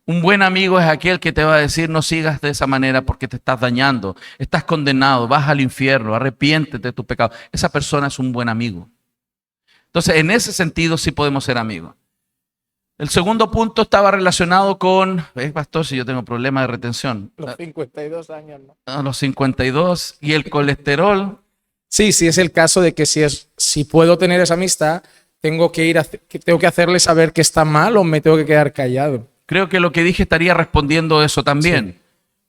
Un buen amigo es aquel que te va a decir no sigas de esa manera porque te estás dañando, estás condenado, vas al infierno, arrepiéntete de tu pecado. Esa persona es un buen amigo. Entonces, en ese sentido sí podemos ser amigos. El segundo punto estaba relacionado con, pastor, si yo tengo problemas de retención. Los 52 años, ¿no? A los 52 y el colesterol. Sí, es el caso de que si puedo tener esa amistad, tengo que hacerle saber que está mal o me tengo que quedar callado. Creo que lo que dije estaría respondiendo eso también. Sí.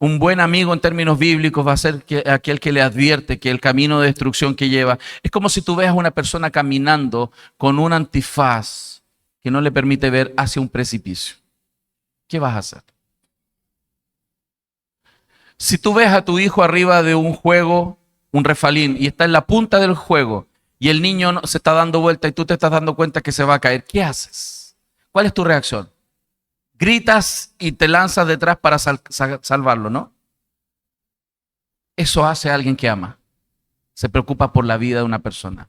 Un buen amigo en términos bíblicos va a ser aquel que le advierte que el camino de destrucción que lleva. Es como si tú veas a una persona caminando con un antifaz que no le permite ver hacia un precipicio. ¿Qué vas a hacer? Si tú ves a tu hijo arriba de un juego, un refalín, y está en la punta del juego, y el niño se está dando vuelta y tú te estás dando cuenta que se va a caer, ¿qué haces? ¿Cuál es tu reacción? Gritas y te lanzas detrás para salvarlo, ¿no? Eso hace a alguien que ama. Se preocupa por la vida de una persona.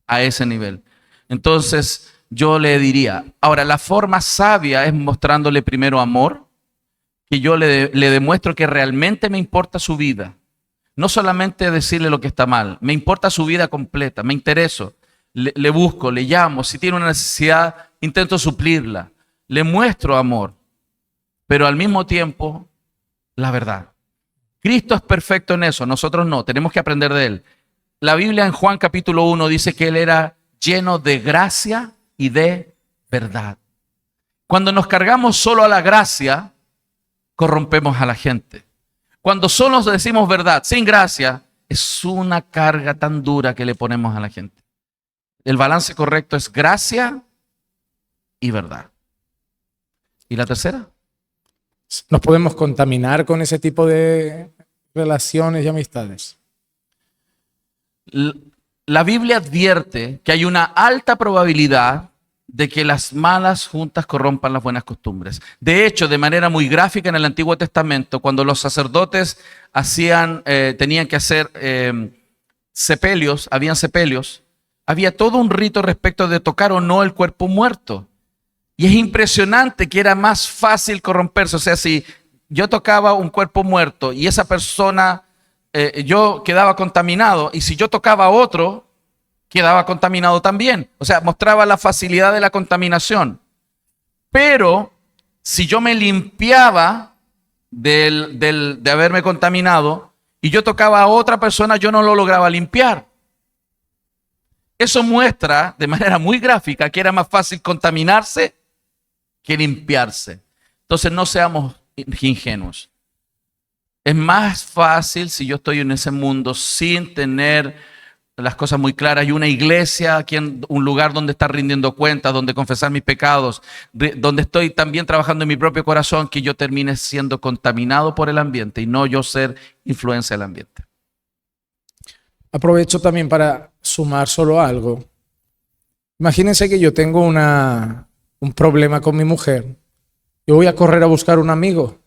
A ese nivel. Entonces, yo le diría, ahora, la forma sabia es mostrándole primero amor, que yo le demuestro que realmente me importa su vida. No solamente decirle lo que está mal, me importa su vida completa, me intereso, le busco, le llamo, si tiene una necesidad, intento suplirla. Le muestro amor, pero al mismo tiempo la verdad. Cristo es perfecto en eso, nosotros no, tenemos que aprender de Él. La Biblia en Juan capítulo 1 dice que Él era lleno de gracia y de verdad. Cuando nos cargamos solo a la gracia, corrompemos a la gente. Cuando solo decimos verdad sin gracia, es una carga tan dura que le ponemos a la gente. El balance correcto es gracia y verdad. ¿Y la tercera? ¿Nos podemos contaminar con ese tipo de relaciones y amistades? La Biblia advierte que hay una alta probabilidad de que las malas juntas corrompan las buenas costumbres. De hecho, de manera muy gráfica en el Antiguo Testamento, cuando los sacerdotes tenían que hacer sepelios, había todo un rito respecto de tocar o no el cuerpo muerto. Y es impresionante que era más fácil corromperse. O sea, si yo tocaba un cuerpo muerto y esa persona, yo quedaba contaminado, y si yo tocaba a otro, quedaba contaminado también. O sea, mostraba la facilidad de la contaminación. Pero si yo me limpiaba de haberme contaminado y yo tocaba a otra persona, yo no lo lograba limpiar. Eso muestra de manera muy gráfica que era más fácil contaminarse que limpiarse. Entonces no seamos ingenuos. Es más fácil si yo estoy en ese mundo sin tener las cosas muy claras y una iglesia, aquí en un lugar donde estar rindiendo cuentas, donde confesar mis pecados, donde estoy también trabajando en mi propio corazón, que yo termine siendo contaminado por el ambiente y no yo ser influencia del ambiente. Aprovecho también para sumar solo algo. Imagínense que yo tengo un problema con mi mujer. Yo voy a correr a buscar un amigo.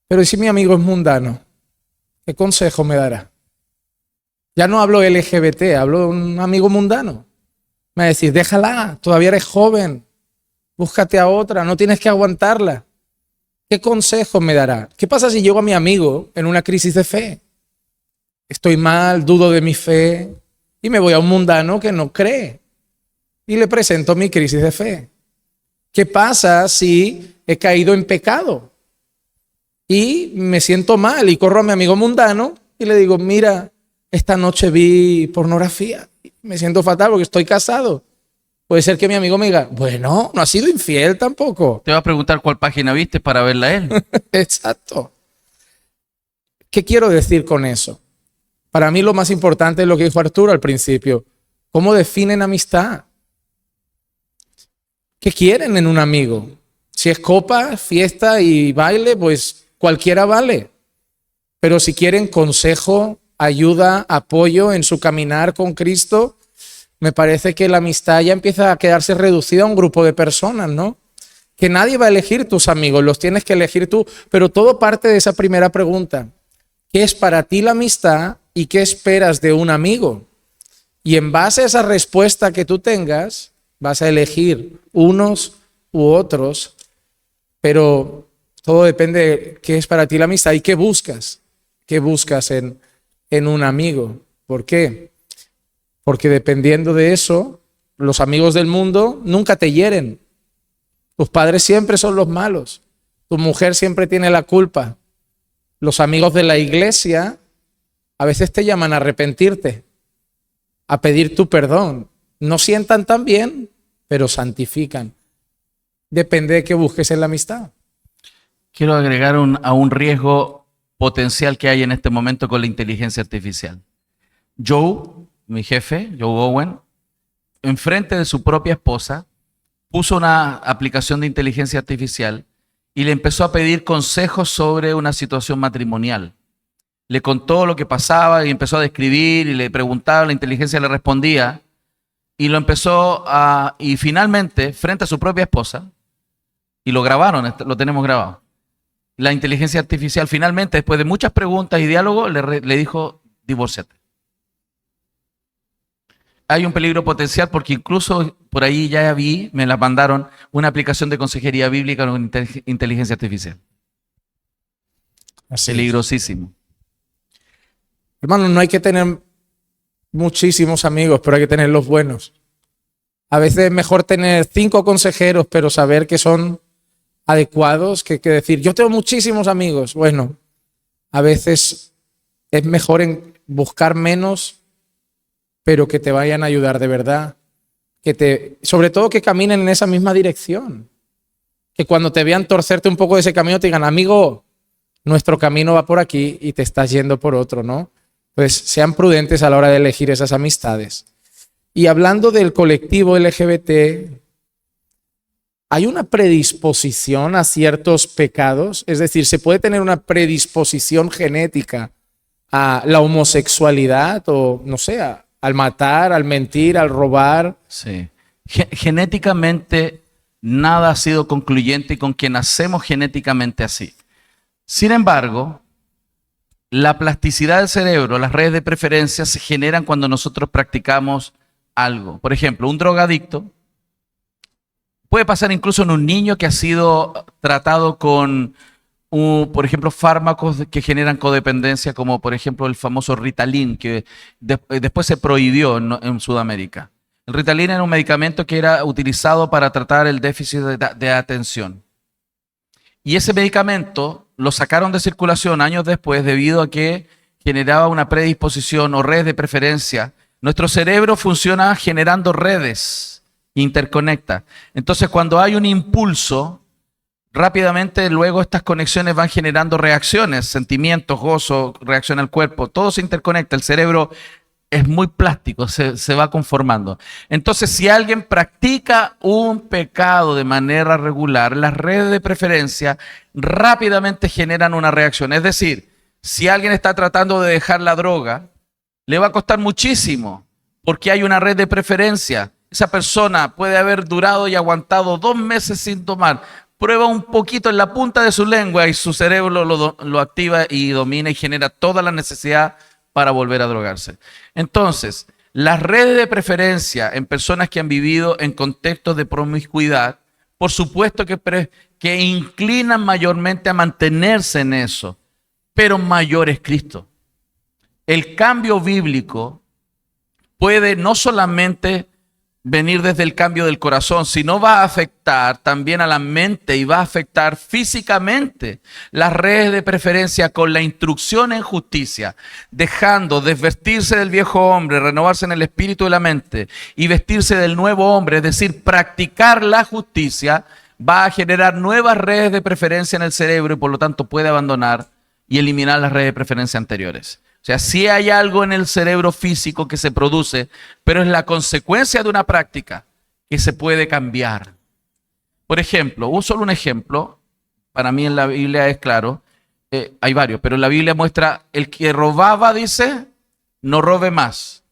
Pero ¿y si mi amigo es mundano? ¿Qué consejo me dará? Ya no hablo LGBT, hablo de un amigo mundano. Me va a decir, déjala, todavía eres joven, búscate a otra, no tienes que aguantarla. ¿Qué consejo me dará? ¿Qué pasa si llego a mi amigo en una crisis de fe? Estoy mal, dudo de mi fe y me voy a un mundano que no cree y le presento mi crisis de fe. ¿Qué pasa si he caído en pecado y me siento mal y corro a mi amigo mundano y le digo, mira, esta noche vi pornografía, me siento fatal porque estoy casado? Puede ser que mi amigo me diga, bueno, no has sido infiel tampoco. Te va a preguntar cuál página viste para verla él. Exacto. ¿Qué quiero decir con eso? Para mí lo más importante es lo que dijo Arturo al principio. ¿Cómo definen amistad? ¿Qué quieren en un amigo? Si es copa, fiesta y baile, pues cualquiera vale. Pero si quieren consejo, ayuda, apoyo en su caminar con Cristo, me parece que la amistad ya empieza a quedarse reducida a un grupo de personas, ¿no? Que nadie va a elegir tus amigos, los tienes que elegir tú, pero todo parte de esa primera pregunta. ¿Qué es para ti la amistad y qué esperas de un amigo? Y en base a esa respuesta que tú tengas, vas a elegir unos u otros, pero todo depende de qué es para ti la amistad y qué buscas en un amigo. ¿Por qué? Porque dependiendo de eso, los amigos del mundo nunca te hieren. Tus padres siempre son los malos. Tu mujer siempre tiene la culpa. Los amigos de la iglesia a veces te llaman a arrepentirte, a pedir tu perdón. No sientan tan bien, pero santifican. Depende de qué busques en la amistad. Quiero agregar a un riesgo potencial que hay en este momento con la inteligencia artificial. Joe, mi jefe, Joe Owen, enfrente de su propia esposa, puso una aplicación de inteligencia artificial y le empezó a pedir consejos sobre una situación matrimonial. Le contó lo que pasaba y empezó a describir y le preguntaba, la inteligencia le respondía y y finalmente, frente a su propia esposa, y lo grabaron, lo tenemos grabado, la inteligencia artificial finalmente, después de muchas preguntas y diálogos, le dijo, divórciate. Hay un peligro potencial porque incluso por ahí ya vi, me la mandaron, una aplicación de consejería bíblica con inteligencia artificial. Así Peligrosísimo. Hermano, no hay que tener muchísimos amigos, pero hay que tener los buenos. A veces es mejor tener 5 consejeros, pero saber que son adecuados, que decir, yo tengo muchísimos amigos. Bueno, a veces es mejor buscar menos, pero que te vayan a ayudar de verdad. Sobre todo que caminen en esa misma dirección. Que cuando te vean torcerte un poco de ese camino te digan, amigo, nuestro camino va por aquí y te estás yendo por otro, ¿no? Pues sean prudentes a la hora de elegir esas amistades. Y hablando del colectivo LGBT, ¿hay una predisposición a ciertos pecados? Es decir, ¿se puede tener una predisposición genética a la homosexualidad o, no sé, al matar, al mentir, al robar? Sí. Genéticamente nada ha sido concluyente y con que nacemos genéticamente así. Sin embargo, la plasticidad del cerebro, las redes de preferencia se generan cuando nosotros practicamos algo. Por ejemplo, un drogadicto puede pasar incluso en un niño que ha sido tratado con, por ejemplo, fármacos que generan codependencia, como por ejemplo el famoso Ritalin, que después se prohibió en Sudamérica. El Ritalin era un medicamento que era utilizado para tratar el déficit de atención. Y ese medicamento lo sacaron de circulación años después debido a que generaba una predisposición o redes de preferencia. Nuestro cerebro funciona generando redes, interconecta. Entonces, cuando hay un impulso, rápidamente luego estas conexiones van generando reacciones, sentimientos, gozo, reacción al cuerpo. Todo se interconecta. El cerebro es muy plástico, se va conformando. Entonces, si alguien practica un pecado de manera regular, las redes de preferencia rápidamente generan una reacción. Es decir, si alguien está tratando de dejar la droga, le va a costar muchísimo, porque hay una red de preferencia. Esa persona puede haber durado y aguantado 2 meses sin tomar. Prueba un poquito en la punta de su lengua y su cerebro lo activa y domina y genera toda la necesidad para volver a drogarse. Entonces, las redes de preferencia en personas que han vivido en contextos de promiscuidad, por supuesto que inclinan mayormente a mantenerse en eso, pero mayor es Cristo. El cambio bíblico puede no solamente venir desde el cambio del corazón, sino va a afectar también a la mente y va a afectar físicamente las redes de preferencia con la instrucción en justicia, dejando desvestirse del viejo hombre, renovarse en el espíritu de la mente y vestirse del nuevo hombre, es decir, practicar la justicia, va a generar nuevas redes de preferencia en el cerebro y por lo tanto puede abandonar y eliminar las redes de preferencia anteriores. O sea, sí hay algo en el cerebro físico que se produce, pero es la consecuencia de una práctica que se puede cambiar. Por ejemplo, solo un ejemplo, para mí en la Biblia es claro, hay varios, pero en la Biblia muestra, el que robaba, dice, no robe más.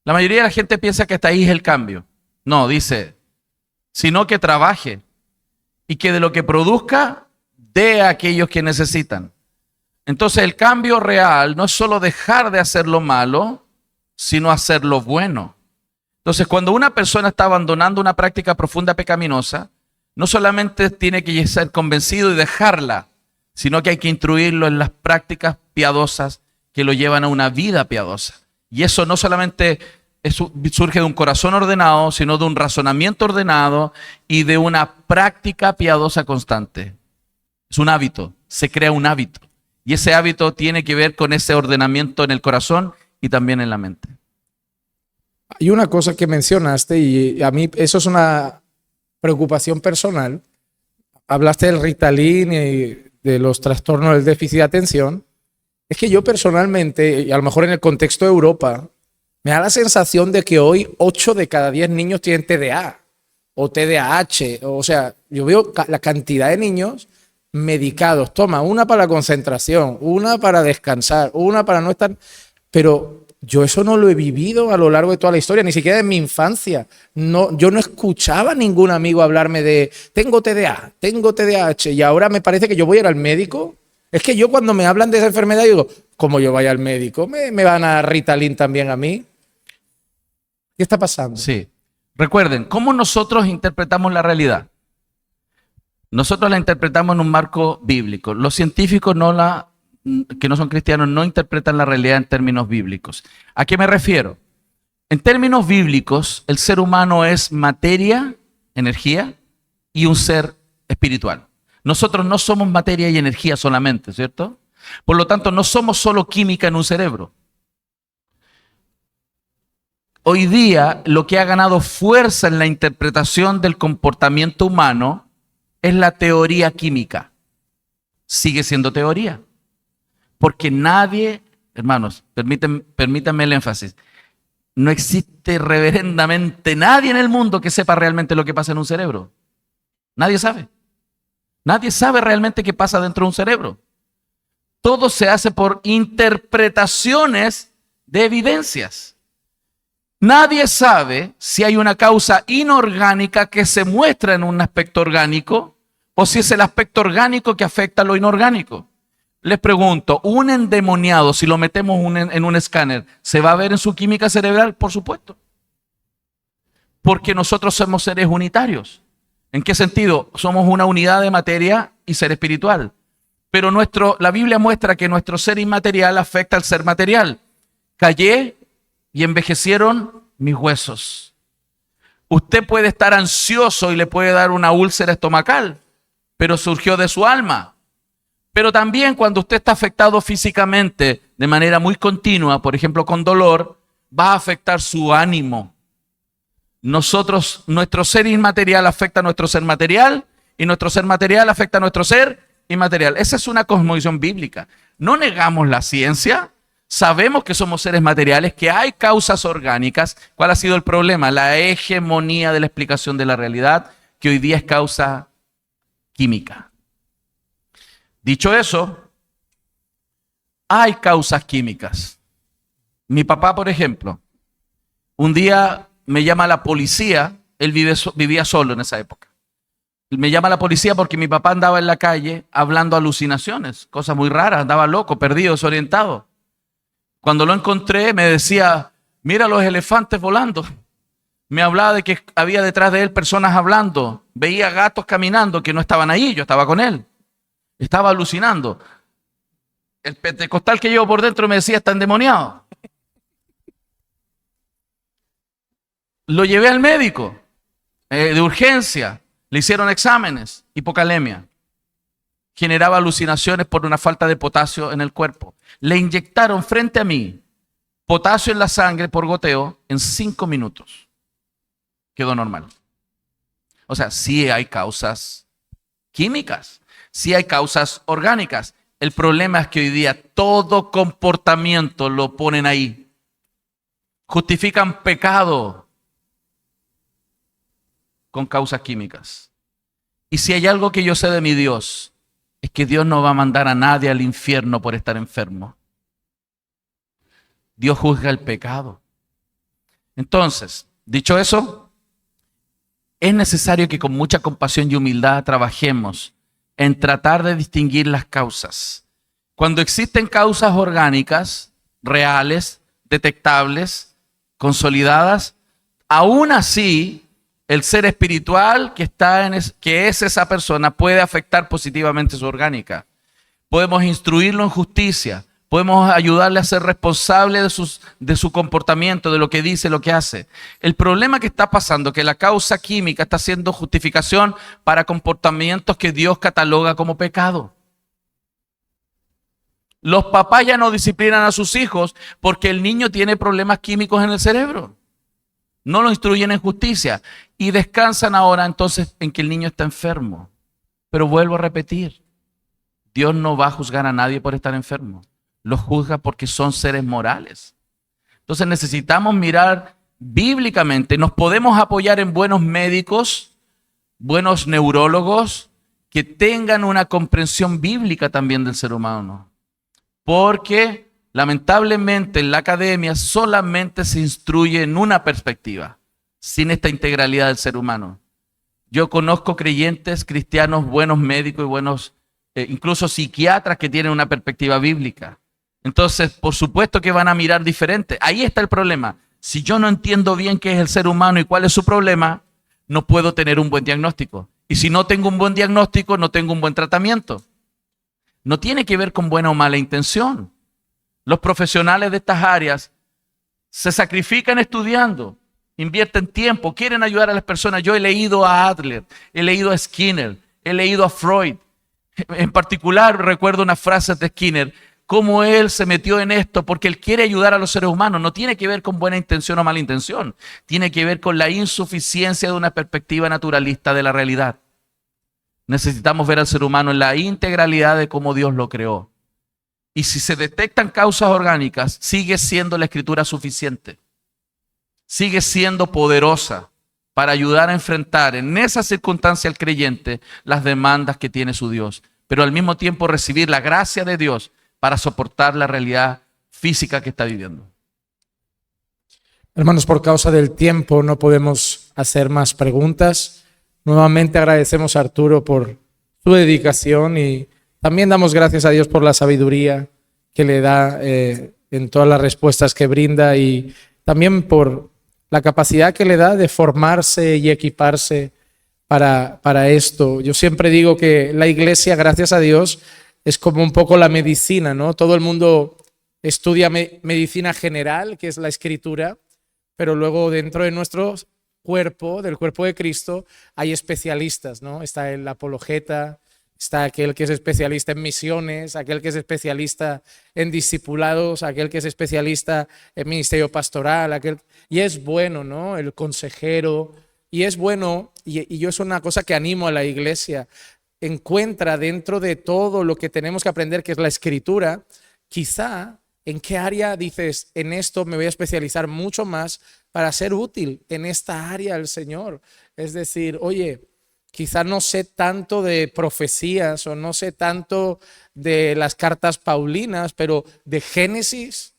La mayoría de la gente piensa que hasta ahí es el cambio. No, dice, sino que trabaje y que de lo que produzca, dé a aquellos que necesitan. Entonces el cambio real no es solo dejar de hacer lo malo, sino hacer lo bueno. Entonces cuando una persona está abandonando una práctica profunda pecaminosa, no solamente tiene que ser convencido y dejarla, sino que hay que instruirlo en las prácticas piadosas que lo llevan a una vida piadosa. Y eso no solamente surge de un corazón ordenado, sino de un razonamiento ordenado y de una práctica piadosa constante. Es un hábito, se crea un hábito. Y ese hábito tiene que ver con ese ordenamiento en el corazón y también en la mente. Hay una cosa que mencionaste y a mí eso es una preocupación personal. Hablaste del Ritalin y de los trastornos del déficit de atención. Es que yo personalmente, y a lo mejor en el contexto de Europa, me da la sensación de que hoy 8 de cada 10 niños tienen TDA o TDAH. O sea, yo veo la cantidad de niños medicados. Toma, una para la concentración, una para descansar, una para no estar... Pero yo eso no lo he vivido a lo largo de toda la historia, ni siquiera en mi infancia. No, yo no escuchaba a ningún amigo hablarme de tengo TDA, tengo TDAH y ahora me parece que yo voy a ir al médico. Es que yo cuando me hablan de esa enfermedad digo, ¿cómo yo vaya al médico? ¿Me van a dar Ritalin también a mí? ¿Qué está pasando? Sí. Recuerden, ¿cómo nosotros interpretamos la realidad? Nosotros la interpretamos en un marco bíblico. Los científicos que no son cristianos no interpretan la realidad en términos bíblicos. ¿A qué me refiero? En términos bíblicos, el ser humano es materia, energía y un ser espiritual. Nosotros no somos materia y energía solamente, ¿cierto? Por lo tanto, no somos solo química en un cerebro. Hoy día, lo que ha ganado fuerza en la interpretación del comportamiento humano es la teoría química. Sigue siendo teoría. Porque nadie, hermanos, permítanme el énfasis, no existe reverendamente nadie en el mundo que sepa realmente lo que pasa en un cerebro. Nadie sabe. Nadie sabe realmente qué pasa dentro de un cerebro. Todo se hace por interpretaciones de evidencias. Nadie sabe si hay una causa inorgánica que se muestra en un aspecto orgánico o si es el aspecto orgánico que afecta a lo inorgánico. Les pregunto, ¿un endemoniado, si lo metemos en un escáner, se va a ver en su química cerebral? Por supuesto. Porque nosotros somos seres unitarios. ¿En qué sentido? Somos una unidad de materia y ser espiritual. Pero la Biblia muestra que nuestro ser inmaterial afecta al ser material. Callé y envejecieron mis huesos. Usted puede estar ansioso y le puede dar una úlcera estomacal, pero surgió de su alma. Pero también cuando usted está afectado físicamente de manera muy continua, por ejemplo con dolor, va a afectar su ánimo. Nuestro ser inmaterial afecta a nuestro ser material y nuestro ser material afecta a nuestro ser inmaterial. Esa es una cosmovisión bíblica. No negamos la ciencia. Sabemos que somos seres materiales, que hay causas orgánicas. ¿Cuál ha sido el problema? La hegemonía de la explicación de la realidad, que hoy día es causa química. Dicho eso, hay causas químicas. Mi papá, por ejemplo, un día me llama la policía, él vivía solo en esa época. Me llama la policía porque mi papá andaba en la calle hablando alucinaciones, cosas muy raras, andaba loco, perdido, desorientado. Cuando lo encontré me decía, Mira los elefantes volando. Me hablaba de que había detrás de él personas hablando. Veía gatos caminando que no estaban ahí, yo estaba con él. Estaba alucinando. El pentecostal que llevo por dentro me decía, está endemoniado. Lo llevé al médico de urgencia. Le hicieron exámenes, hipocalemia. Generaba alucinaciones por una falta de potasio en el cuerpo. Le inyectaron frente a mí potasio en la sangre por goteo en 5 minutos. Quedó normal. O sea, sí hay causas químicas, sí hay causas orgánicas. El problema es que hoy día todo comportamiento lo ponen ahí. Justifican pecado con causas químicas. Y si hay algo que yo sé de mi Dios, es que Dios no va a mandar a nadie al infierno por estar enfermo. Dios juzga el pecado. Entonces, dicho eso, es necesario que con mucha compasión y humildad trabajemos en tratar de distinguir las causas. Cuando existen causas orgánicas, reales, detectables, consolidadas, aún así, el ser espiritual que es esa persona puede afectar positivamente su orgánica. Podemos instruirlo en justicia, podemos ayudarle a ser responsable de su comportamiento, de lo que dice, lo que hace. El problema que está pasando es que la causa química está siendo justificación para comportamientos que Dios cataloga como pecado. Los papás ya no disciplinan a sus hijos porque el niño tiene problemas químicos en el cerebro. No lo instruyen en justicia y descansan ahora entonces en que el niño está enfermo. Pero vuelvo a repetir, Dios no va a juzgar a nadie por estar enfermo. Los juzga porque son seres morales. Entonces necesitamos mirar bíblicamente. Nos podemos apoyar en buenos médicos, buenos neurólogos, que tengan una comprensión bíblica también del ser humano. Porque lamentablemente en la academia solamente se instruye en una perspectiva, sin esta integralidad del ser humano. Yo conozco creyentes, cristianos, buenos médicos y buenos, incluso psiquiatras que tienen una perspectiva bíblica. Entonces, por supuesto que van a mirar diferente. Ahí está el problema. Si yo no entiendo bien qué es el ser humano y cuál es su problema, no puedo tener un buen diagnóstico. Y si no tengo un buen diagnóstico, no tengo un buen tratamiento. No tiene que ver con buena o mala intención. Los profesionales de estas áreas se sacrifican estudiando, invierten tiempo, quieren ayudar a las personas. Yo he leído a Adler, he leído a Skinner, he leído a Freud. En particular recuerdo unas frases de Skinner, cómo él se metió en esto porque él quiere ayudar a los seres humanos. No tiene que ver con buena intención o mala intención, tiene que ver con la insuficiencia de una perspectiva naturalista de la realidad. Necesitamos ver al ser humano en la integralidad de cómo Dios lo creó. Y si se detectan causas orgánicas, sigue siendo la Escritura suficiente. Sigue siendo poderosa para ayudar a enfrentar en esa circunstancia al creyente las demandas que tiene su Dios. Pero al mismo tiempo recibir la gracia de Dios para soportar la realidad física que está viviendo. Hermanos, por causa del tiempo no podemos hacer más preguntas. Nuevamente agradecemos a Arturo por su dedicación y también damos gracias a Dios por la sabiduría que le da en todas las respuestas que brinda y también por la capacidad que le da de formarse y equiparse para esto. Yo siempre digo que la iglesia, gracias a Dios, es como un poco la medicina, ¿no? Todo el mundo estudia medicina general, que es la escritura, pero luego dentro de nuestro cuerpo, del cuerpo de Cristo, hay especialistas, ¿no? Está el apologeta, está aquel que es especialista en misiones, aquel que es especialista en discipulados, aquel que es especialista en ministerio pastoral, y es bueno, ¿no? El consejero, y es bueno, y yo es una cosa que animo a la iglesia, encuentra dentro de todo lo que tenemos que aprender, que es la escritura, quizá en qué área dices, en esto me voy a especializar mucho más para ser útil en esta área del Señor. Es decir, oye, quizá no sé tanto de profecías o no sé tanto de las cartas paulinas, pero de Génesis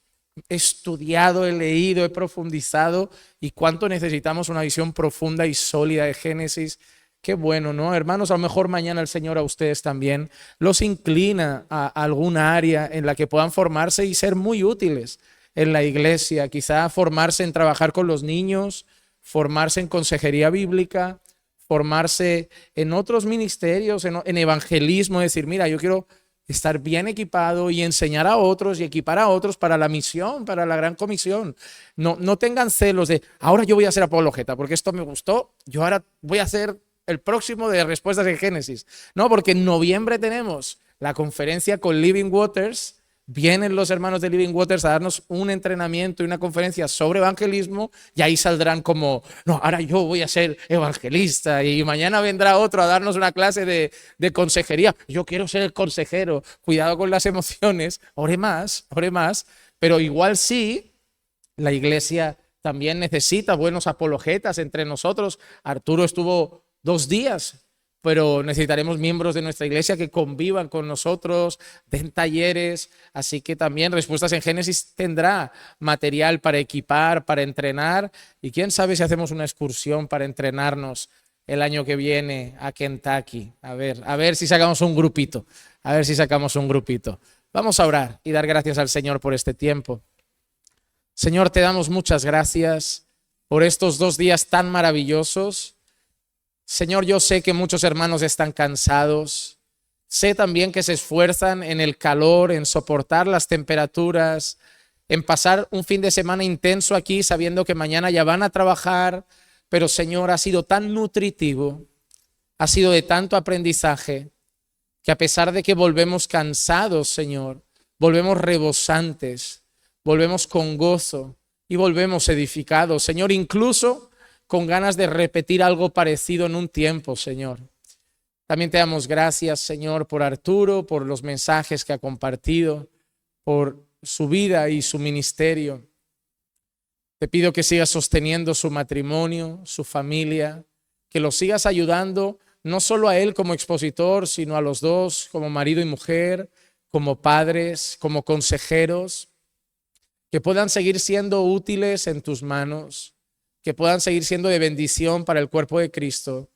he estudiado, he leído, he profundizado y cuánto necesitamos una visión profunda y sólida de Génesis. Qué bueno, ¿no? Hermanos, a lo mejor mañana el Señor a ustedes también los inclina a alguna área en la que puedan formarse y ser muy útiles en la iglesia, quizá formarse en trabajar con los niños, formarse en consejería bíblica, formarse en otros ministerios, en evangelismo, decir, mira, yo quiero estar bien equipado y enseñar a otros y equipar a otros para la misión, para la gran comisión. No tengan celos de, ahora yo voy a ser apologeta porque esto me gustó, yo ahora voy a hacer el próximo de respuestas en Génesis. No, porque en noviembre tenemos la conferencia con Living Waters. Vienen los hermanos de Living Waters a darnos un entrenamiento y una conferencia sobre evangelismo y ahí saldrán como, no, ahora yo voy a ser evangelista y mañana vendrá otro a darnos una clase de consejería. Yo quiero ser el consejero. Cuidado con las emociones, ore más, pero igual sí, la iglesia también necesita buenos apologetas entre nosotros. Arturo estuvo 2 días. Pero necesitaremos miembros de nuestra iglesia que convivan con nosotros, den talleres, así que también Respuestas en Génesis tendrá material para equipar, para entrenar, y quién sabe si hacemos una excursión para entrenarnos el año que viene a Kentucky. A ver si sacamos un grupito, Vamos a orar y dar gracias al Señor por este tiempo. Señor, te damos muchas gracias por estos 2 días tan maravillosos. Señor, yo sé que muchos hermanos están cansados. Sé también que se esfuerzan en el calor, en soportar las temperaturas, en pasar un fin de semana intenso aquí sabiendo que mañana ya van a trabajar. Pero Señor, ha sido tan nutritivo, ha sido de tanto aprendizaje, que a pesar de que volvemos cansados, Señor, volvemos rebosantes, volvemos con gozo y volvemos edificados. Señor, incluso con ganas de repetir algo parecido en un tiempo, Señor. También te damos gracias, Señor, por Arturo, por los mensajes que ha compartido, por su vida y su ministerio. Te pido que sigas sosteniendo su matrimonio, su familia, que lo sigas ayudando, no solo a él como expositor, sino a los dos como marido y mujer, como padres, como consejeros, que puedan seguir siendo útiles en tus manos, que puedan seguir siendo de bendición para el cuerpo de Cristo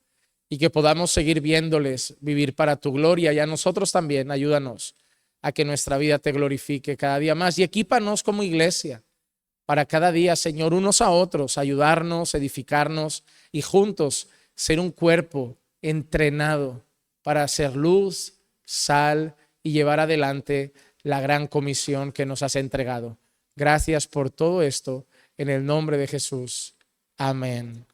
y que podamos seguir viéndoles vivir para tu gloria. Y a nosotros también, ayúdanos a que nuestra vida te glorifique cada día más y equípanos como iglesia para cada día, Señor, unos a otros, ayudarnos, edificarnos y juntos ser un cuerpo entrenado para ser luz, sal y llevar adelante la gran comisión que nos has entregado. Gracias por todo esto, en el nombre de Jesús. Amén.